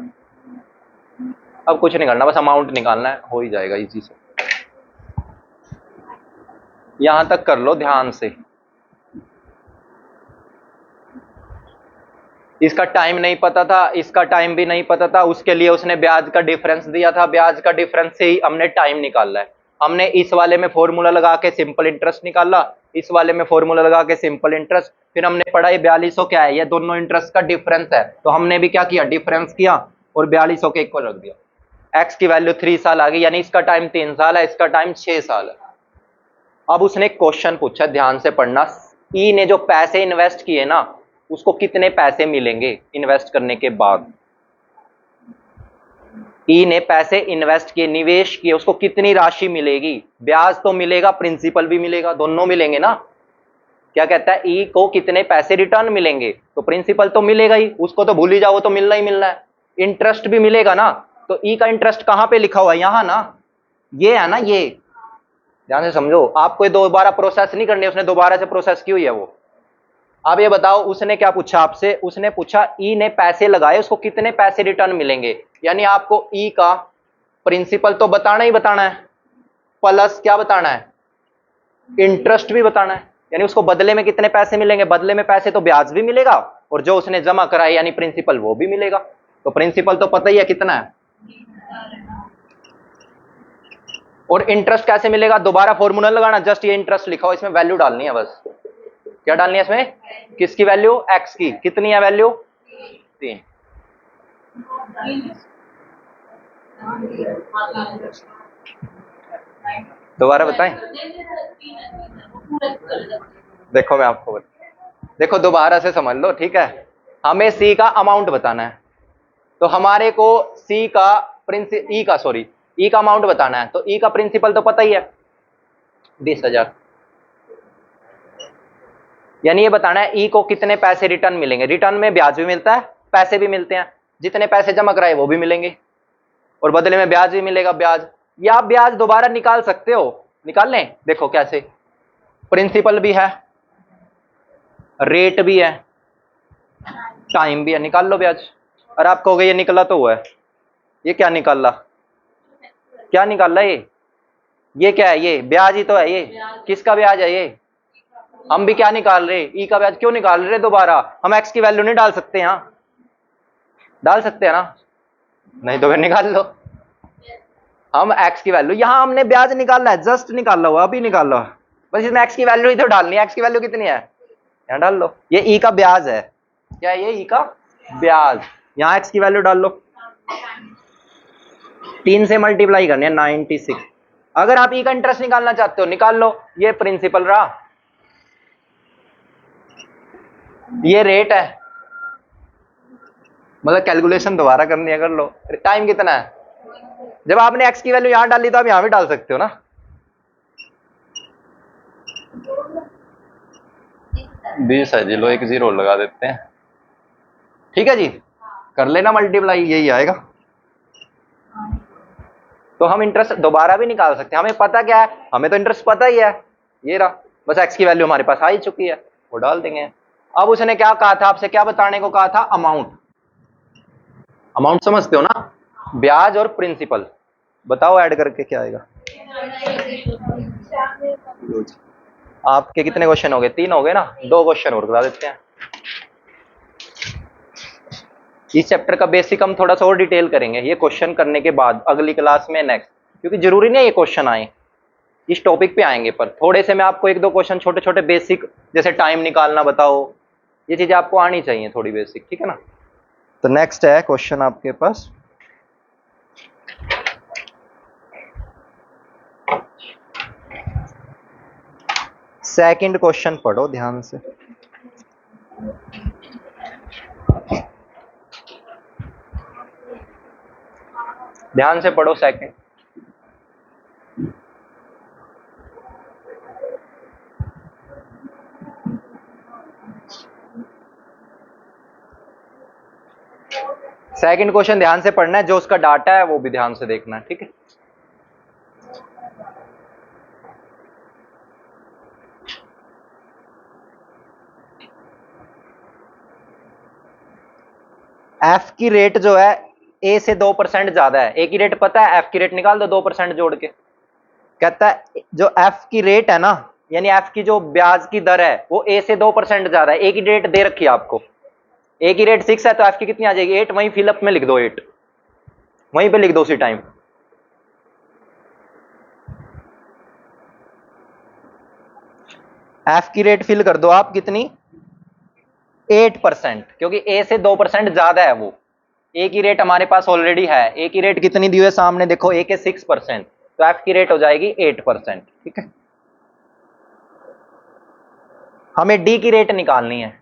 अब कुछ नहीं करना, बस अमाउंट निकालना है, हो ही जाएगा इजी से। यहां तक कर लो ध्यान से। इसका टाइम नहीं पता था, इसका टाइम भी नहीं पता था, उसके लिए उसने ब्याज का डिफरेंस दिया था, ब्याज का डिफरेंस से ही हमने टाइम निकाला है। हमने इस वाले में फॉर्मूला लगा के सिंपल इंटरेस्ट निकाला, इस वाले में फॉर्मूला लगा के सिंपल इंटरेस्ट, फिर हमने पढ़ा ये 4200 क्या है, ये दोनों इंटरेस्ट का डिफरेंस है, तो हमने भी क्या किया, डिफरेंस किया और 4200 के इक्वल रख दिया। एक्स की वैल्यू 3 साल आ गई, यानी इसका टाइम 3 साल है, इसका टाइम 6 साल है। अब उसने क्वेश्चन पूछा, ध्यान से पढ़ना, ई ने जो पैसे इन्वेस्ट किए ना, उसको कितने पैसे मिलेंगे इन्वेस्ट करने के बाद। ई ने पैसे इन्वेस्ट किए, निवेश किए, उसको कितनी राशि मिलेगी, ब्याज तो मिलेगा, प्रिंसिपल भी मिलेगा, दोनों मिलेंगे ना। क्या कहता है, ई को कितने पैसे रिटर्न मिलेंगे, तो प्रिंसिपल तो मिलेगा ही, उसको तो भूल ही जाओ, वो तो मिलना ही मिलना है। इंटरेस्ट भी मिलेगा ना, तो ई का इंटरेस्ट कहां पे लिखा हुआ है, यहां ना, ये है ना, ये ध्यान से समझो, आपको दोबारा प्रोसेस नहीं करनी, उसने दोबारा से प्रोसेस की हुई है वो। अब ये बताओ, उसने क्या पूछा आपसे, उसने पूछा ई ने पैसे लगाए, उसको कितने पैसे रिटर्न मिलेंगे, यानी आपको ई का प्रिंसिपल तो बताना ही बताना है, प्लस क्या बताना है, इंटरेस्ट भी बताना है, यानी उसको बदले में कितने पैसे मिलेंगे, बदले में पैसे तो ब्याज भी मिलेगा और जो उसने जमा कराए यानी प्रिंसिपल वो भी मिलेगा। तो प्रिंसिपल तो पता ही है कितना है, और इंटरेस्ट कैसे मिलेगा, दोबारा फॉर्मूला लगाना, जस्ट ये इंटरेस्ट लिखा हो, इसमें वैल्यू डालनी है बस। क्या डालनी है इसमें, किसकी वैल्यू, एक्स की, कितनी है वैल्यू, 3। दोबारा बताएं, देखो मैं आपको देखो दोबारा से समझ लो, ठीक है। हमें सी का अमाउंट बताना है, तो हमारे को सी का ई का अमाउंट बताना है, तो ई का प्रिंसिपल तो पता ही है 20,000, यानी ये बताना है ई को कितने पैसे रिटर्न मिलेंगे, रिटर्न में ब्याज भी मिलता है, पैसे भी मिलते हैं, जितने पैसे जमा कराए वो भी मिलेंगे और बदले में ब्याज भी मिलेगा, ब्याज, या आप ब्याज दोबारा निकाल सकते हो, निकाल लें, देखो कैसे, प्रिंसिपल भी है, रेट भी है, टाइम भी है, निकाल लो ब्याज। और आप कहोगे ये निकला तो हुआ है, ये क्या निकाला, क्या निकाला ये क्या है, ये ब्याज ही तो है, ये किसका ब्याज है, ये हम भी क्या निकाल रहे, ई का ब्याज क्यों निकाल रहे दोबारा, हम एक्स की वैल्यू नहीं डाल सकते, यहाँ डाल सकते हैं ना, नहीं तो फिर निकाल लो, हम एक्स की वैल्यू, यहां हमने ब्याज निकालना है, जस्ट निकाला हुआ, अभी निकाला, बस इसमें एक्स की वैल्यू ही तो डालनी है, एक्स की वैल्यू कितनी है, यहां डाल लो, ये ई का ब्याज है, क्या है ये, ई का ब्याज, यहां एक्स की वैल्यू डाल लो, 3 से मल्टीप्लाई करनी है, 96। अगर आप ई का इंटरेस्ट निकालना चाहते हो निकाल लो, ये प्रिंसिपल रहा, ये रेट है, मतलब कैलकुलेशन दोबारा करनी है, कर लो, टाइम कितना है, जब आपने एक्स की वैल्यू यहां डाली तो आप यहां भी डाल सकते हो ना, 20 है जी, लो एक 0 लगा देते हैं, ठीक है जी, कर लेना मल्टीप्लाई, यही आएगा। तो हम इंटरेस्ट दोबारा भी निकाल सकते हैं, हमें पता क्या है, हमें तो इंटरेस्ट पता ही है, ये रहा, बस एक्स की वैल्यू हमारे पास आ ही चुकी है, वो डाल देंगे। अब उसने क्या कहा था आपसे, क्या बताने को कहा था, अमाउंट, अमाउंट समझते हो ना, ब्याज और प्रिंसिपल, बताओ ऐड करके क्या आएगा, आपके कितने क्वेश्चन हो गए, 3 हो गए ना, 2 क्वेश्चन और करा देते हैं। इस चैप्टर का बेसिक हम थोड़ा सा और डिटेल करेंगे ये क्वेश्चन करने के बाद अगली क्लास में नेक्स्ट, क्योंकि जरूरी नहीं है ये क्वेश्चन आए, इस टॉपिक पे आएंगे, पर थोड़े से मैं आपको एक दो क्वेश्चन छोटे छोटे बेसिक, जैसे टाइम निकालना बताओ, ये चीजें आपको आनी चाहिए थोड़ी बेसिक, ठीक है ना। तो नेक्स्ट है क्वेश्चन आपके पास, सेकंड क्वेश्चन पढ़ो ध्यान से। ध्यान से पढ़ो सेकंड। सेकंड क्वेश्चन ध्यान से पढ़ना है, जो उसका डाटा है वो भी ध्यान से देखना है, ठीक है। एफ की रेट जो है ए से 2% ज्यादा है, ए की रेट पता है, एफ की रेट निकाल दो 2% जोड़ के। कहता है जो एफ की रेट है ना, यानी एफ की जो ब्याज की दर है वो ए से 2% ज्यादा है। ए की रेट दे रखी है आपको, ए की रेट 6 है तो एफ की कितनी आ जाएगी 8, वहीं फिलअप में लिख दो 8, वहीं पे लिख दो उसी टाइम। एफ की रेट फिल कर दो आप कितनी 8%, क्योंकि ए से 2% ज्यादा है वो। ए की रेट हमारे पास ऑलरेडी है, ए की रेट कितनी दी हुई है सामने देखो, ए के 6%, तो एफ की रेट हो जाएगी 8%, ठीक है। हमें डी की रेट निकालनी है।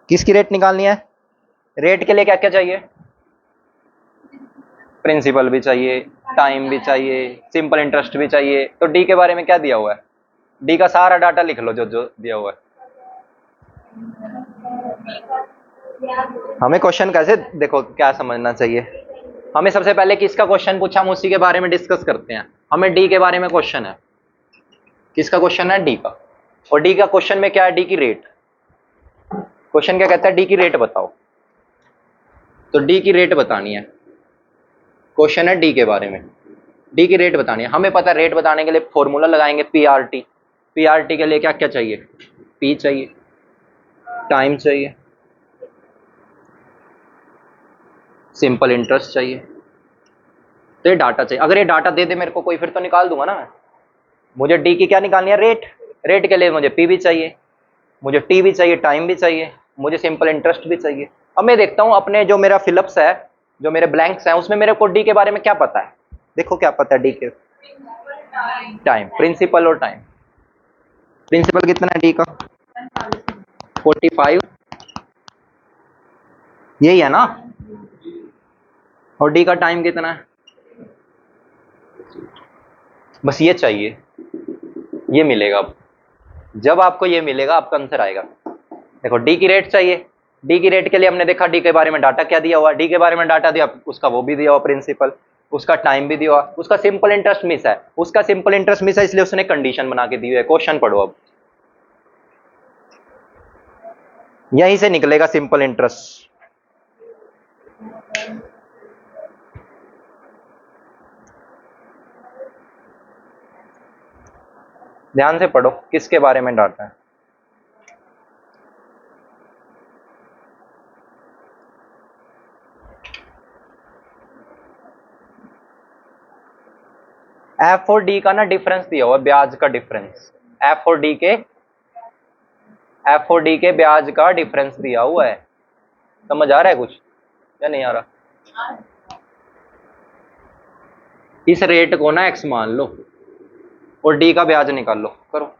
किसकी रेट निकालनी है? रेट के लिए क्या क्या चाहिए? प्रिंसिपल भी चाहिए, टाइम भी चाहिए, सिंपल इंटरेस्ट भी चाहिए। तो डी के बारे में क्या दिया हुआ है? डी का सारा डाटा लिख लो जो जो दिया हुआ है। हमें क्वेश्चन कैसे देखो क्या समझना चाहिए, हमें सबसे पहले किसका क्वेश्चन पूछा हम उसी के बारे में डिस्कस करते हैं। हमें डी के बारे में क्वेश्चन है, किसका क्वेश्चन है? डी का। और डी का क्वेश्चन में क्या है? डी की रेट। क्वेश्चन क्या कहता है? डी की रेट बताओ। तो डी की रेट बतानी है, क्वेश्चन है डी के बारे में, डी की रेट बतानी है। हमें पता है रेट बताने के लिए फॉर्मूला लगाएंगे पीआरटी। पीआरटी के लिए क्या क्या चाहिए? पी चाहिए, टाइम चाहिए, सिंपल इंटरेस्ट चाहिए, तो ये डाटा चाहिए। अगर ये डाटा दे दे मेरे को कोई, फिर तो निकाल दूंगा ना मैं। मुझे डी की क्या निकालनी है? रेट। रेट के लिए मुझे पी भी चाहिए, मुझे टी भी चाहिए, टाइम भी चाहिए, मुझे सिंपल इंटरेस्ट भी चाहिए। अब मैं देखता हूं अपने जो मेरा फिलअप्स है, जो मेरे ब्लैंक्स हैं, उसमें मेरे को डी के बारे में क्या पता है। देखो क्या पता है डी के? टाइम, प्रिंसिपल और टाइम। प्रिंसिपल कितना है डी का? 45, यही है ना। और डी का टाइम कितना है? बस ये चाहिए, ये मिलेगा। अब जब आपको ये मिलेगा आपका आंसर आएगा। देखो डी की रेट चाहिए, डी की रेट के लिए हमने देखा डी के बारे में डाटा क्या दिया हुआ, डी के बारे में डाटा दिया, उसका वो भी दिया हुआ प्रिंसिपल, उसका टाइम भी दिया हुआ, उसका सिंपल इंटरेस्ट मिस है, उसका सिंपल इंटरेस्ट मिस है इसलिए उसने कंडीशन बना के दी है। क्वेश्चन पढ़ो अब, यहीं से निकलेगा सिंपल इंटरेस्ट। ध्यान से पढ़ो किसके बारे में डाटा है। एफ और डी का ना डिफरेंस दिया हुआ, ब्याज का डिफरेंस। एफ और डी के, एफ और डी के ब्याज का डिफरेंस दिया हुआ है। समझ आ रहा है कुछ या नहीं आ रहा? इस रेट को ना एक्स मान लो और डी का ब्याज निकाल लो, करो।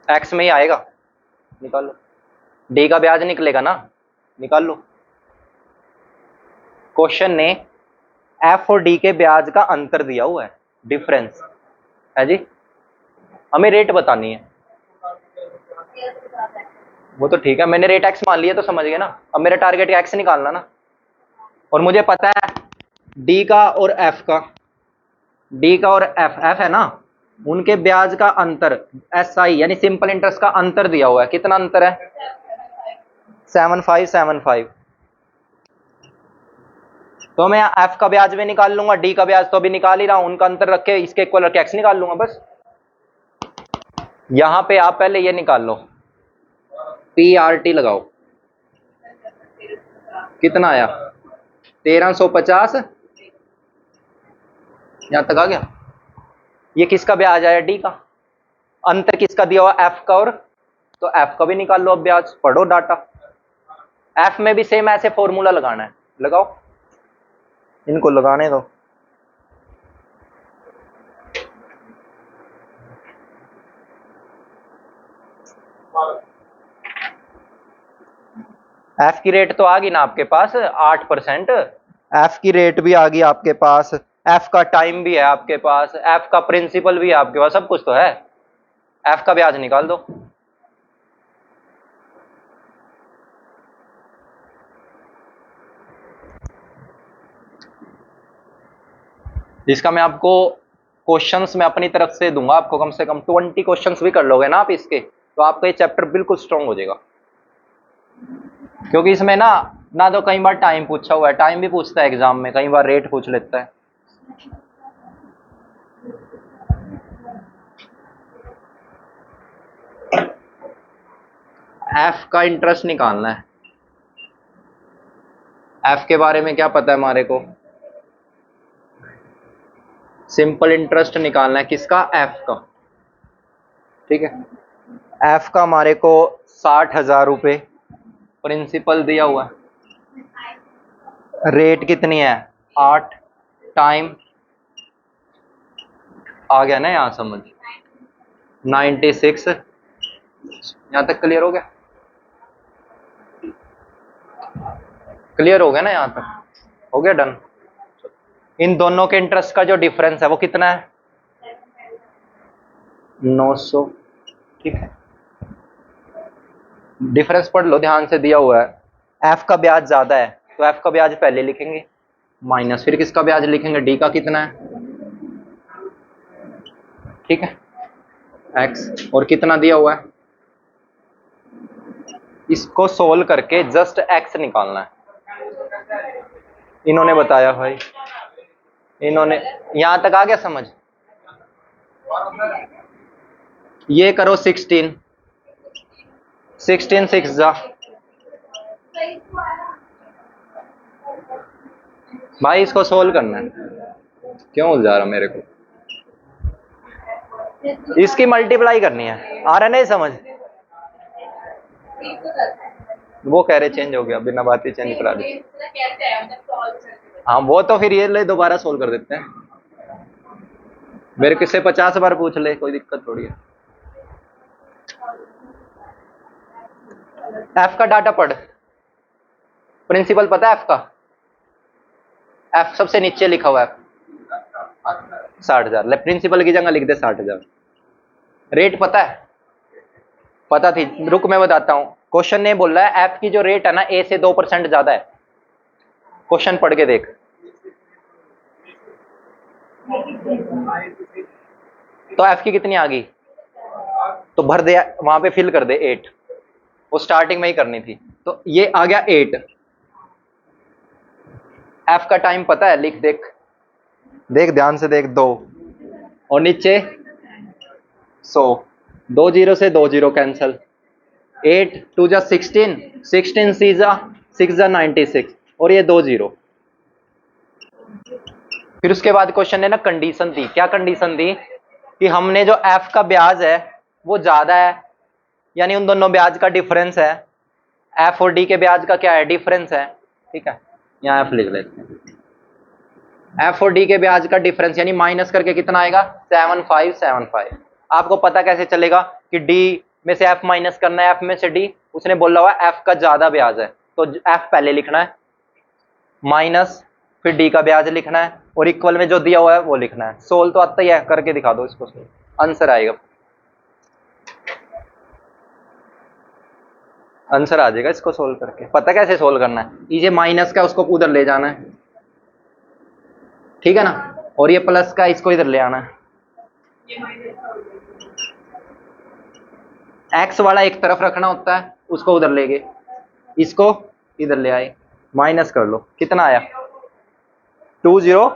एक्स में ही आएगा, निकाल लो। डी का ब्याज निकलेगा ना, निकाल लो। क्वेश्चन ने एफ और डी के ब्याज का अंतर दिया हुआ है, डिफरेंस है जी। हमें रेट बतानी है, वो तो ठीक है, मैंने रेट एक्स मान लिया तो समझ गए ना। अब मेरा टारगेट एक्स निकालना ना, और मुझे पता है डी का और एफ का, डी का और एफ, एफ है ना, उनके ब्याज का अंतर एस आई यानी सिंपल इंटरेस्ट का अंतर दिया हुआ है। कितना अंतर है? 7575। तो मैं एफ का ब्याज भी निकाल लूंगा, डी का ब्याज तो अभी निकाल ही रहा हूं, उनका अंतर रख के इसके इक्वल रख के एक्स निकाल लूंगा बस। यहां पे आप पहले ये निकाल लो, पी आर टी लगाओ। कितना आया 1350, यहां तक आ गया। ये किसका ब्याज आया डी का, अंतर किसका दिया हुआ एफ का, और तो एफ का भी निकाल लो। अब ब्याज पढ़ो डाटा, एफ में भी सेम ऐसे फॉर्मूला लगाना है, लगाओ, इनको लगाने दो। एफ की रेट तो आ गई ना आपके पास 8%, एफ की रेट भी आ गई आपके पास, एफ का टाइम भी है आपके पास, एफ का प्रिंसिपल भी है आपके पास, सब कुछ तो है। एफ का ब्याज निकाल दो। इसका मैं आपको क्वेश्चंस में अपनी तरफ से दूंगा, आपको कम से कम 20 क्वेश्चंस भी कर लोगे ना आप इसके, तो आपका ये चैप्टर बिल्कुल स्ट्रांग हो जाएगा। क्योंकि इसमें ना ना तो कई बार टाइम पूछा हुआ है, टाइम भी पूछता है एग्जाम में, कई बार रेट पूछ लेता है। एफ का इंटरेस्ट निकालना है। एफ के बारे में क्या पता है हमारे को, सिंपल इंटरेस्ट निकालना है किसका, एफ का। ठीक है, एफ का हमारे को 60,000 रुपये प्रिंसिपल दिया हुआ है, रेट कितनी है 8, टाइम आ गया ना यहां समझ, 96, यहां तक क्लियर हो गया, क्लियर हो गया ना यहां तक, हो गया डन। इन दोनों के इंटरेस्ट का जो डिफरेंस है वो कितना है 900, ठीक है। डिफरेंस पढ़ लो ध्यान से, दिया हुआ है एफ का ब्याज ज्यादा है तो एफ का ब्याज पहले लिखेंगे, माइनस फिर किसका ब्याज लिखेंगे, डी का कितना है, ठीक है, एक्स, और कितना दिया हुआ है, इसको सोल्व करके जस्ट एक्स निकालना है। इन्होंने बताया भाई, इन्होंने, यहां तक आ गया समझ। ये करो 16 6 जा, भाई इसको सोल्व करना है, क्यों उलझा रहा मेरे को, इसकी मल्टीप्लाई करनी है, आ रहा नहीं समझ। वो कह रहे चेंज हो गया, बिना बात ही चेंज करा दी। हाँ वो तो फिर ये ले दोबारा सोल्व कर देते हैं, मेरे किससे 50 बार पूछ ले, कोई दिक्कत थोड़ी है। एफ का डाटा पढ़, प्रिंसिपल पता है एफ का, एफ सबसे नीचे लिखा हुआ है 60,000, ले प्रिंसिपल की जगह लिख दे 60,000। रेट पता है, पता थी, रुक मैं बताता हूं। क्वेश्चन ने बोल रहा है एफ की जो रेट है ना ए से 2% ज्यादा है, क्वेश्चन पढ़ के देख, तो एफ की कितनी आ गई, तो भर दे वहां पे, फिल कर दे 8, वो स्टार्टिंग में ही करनी थी, तो ये आ गया 8। एफ का टाइम पता है, लिख देख, देख ध्यान से देख, 2 और नीचे 100, 2 0 से 2 0 कैंसल, 8 2 जा 16, 16 सी जा 6 जा 96, और ये 2 0। फिर उसके बाद क्वेश्चन ने ना कंडीशन दी, क्या कंडीशन दी कि हमने जो एफ का ब्याज है वो ज्यादा है, यानी उन दोनों ब्याज का डिफरेंस है, एफ और डी के ब्याज का क्या है डिफरेंस है, ठीक है, यहाँ एफ लिख लेते हैं, एफ और डी के ब्याज का डिफरेंस, यानी माइनस करके कितना आएगा 7575। आपको पता कैसे चलेगा कि डी में से एफ माइनस करना है, एफ में से डी, उसने बोला हुआ एफ का ज्यादा ब्याज है तो एफ पहले लिखना है, माइनस फिर डी का ब्याज लिखना है, और इक्वल में जो दिया हुआ है वो लिखना है। सोल्व तो आता ही है, करके दिखा दो इसको, आंसर आएगा, आंसर आ जाएगा इसको सोल्व करके। पता कैसे सोल्व करना है, ये माइनस का उसको उधर ले जाना है, ठीक है ना, और ये प्लस का इसको इधर ले आना है, एक्स वाला एक तरफ रखना होता है, उसको उधर ले गए, इसको इधर ले आए, माइनस कर लो, कितना आया 20,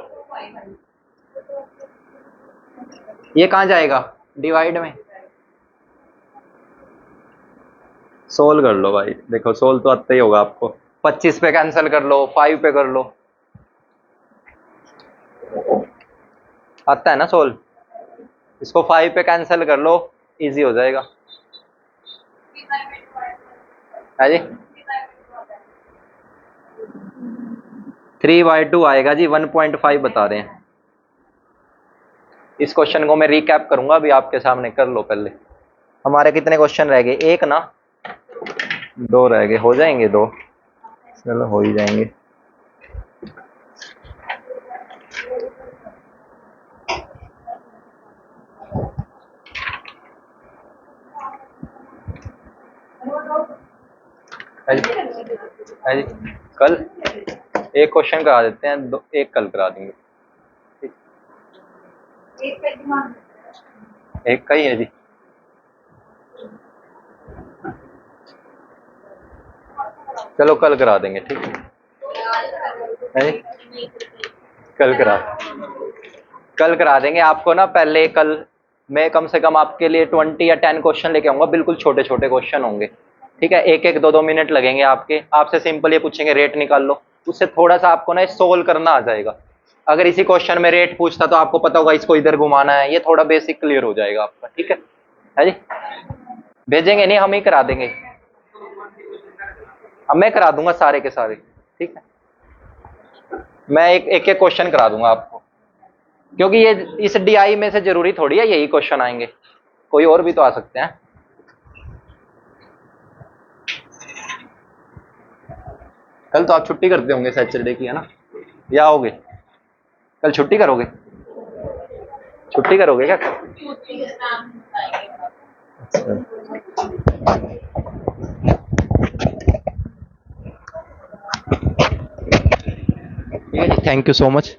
ये कहां जाएगा डिवाइड में, सोल्व कर लो भाई, देखो सोल्व तो आता ही होगा आपको। 25 पे कैंसिल कर लो, 5 पे कर लो। आता है ना सोल्व? इसको 5 पे कैंसिल कर लो, इजी हो जाएगा। है जी, 3/2 आएगा जी, 1.5 बता रहे हैं। इस क्वेश्चन को मैं रिकैप करूंगा अभी आपके सामने, कर लो पहले। हमारे कितने क्वेश्चन रह गए? एक ना, 2 रह गए, हो जाएंगे 2, चलो हो ही जाएंगे। है जी, कल एक क्वेश्चन करा देते हैं, एक कल करा देंगे। एक का ही है जी। चलो कल करा देंगे, ठीक है? कल करा देंगे आपको ना। पहले कल मैं कम से कम आपके लिए 20 या 10 क्वेश्चन लेके आऊंगा, बिल्कुल छोटे छोटे क्वेश्चन होंगे, ठीक है? एक एक 2-2 मिनट लगेंगे आपके। आपसे सिंपल ये पूछेंगे रेट निकाल लो, उससे थोड़ा सा आपको ना सोल्व करना आ जाएगा। अगर इसी क्वेश्चन में रेट पूछता तो आपको पता होगा इसको इधर घुमाना है, ये थोड़ा बेसिक क्लियर हो जाएगा आपका, ठीक है जी? भेजेंगे नहीं, हम ही करा देंगे। अब मैं करा दूंगा सारे के सारे, ठीक है? मैं एक एक क्वेश्चन करा दूंगा आपको, क्योंकि ये इस डीआई में से जरूरी थोड़ी है यही क्वेश्चन आएंगे, कोई और भी तो आ सकते हैं। कल तो आप छुट्टी करते होंगे सैटरडे की, है ना? या आओगे? कल छुट्टी करोगे? छुट्टी करोगे क्या? अच्छा, ठीक है जी, थैंक यू सो मच।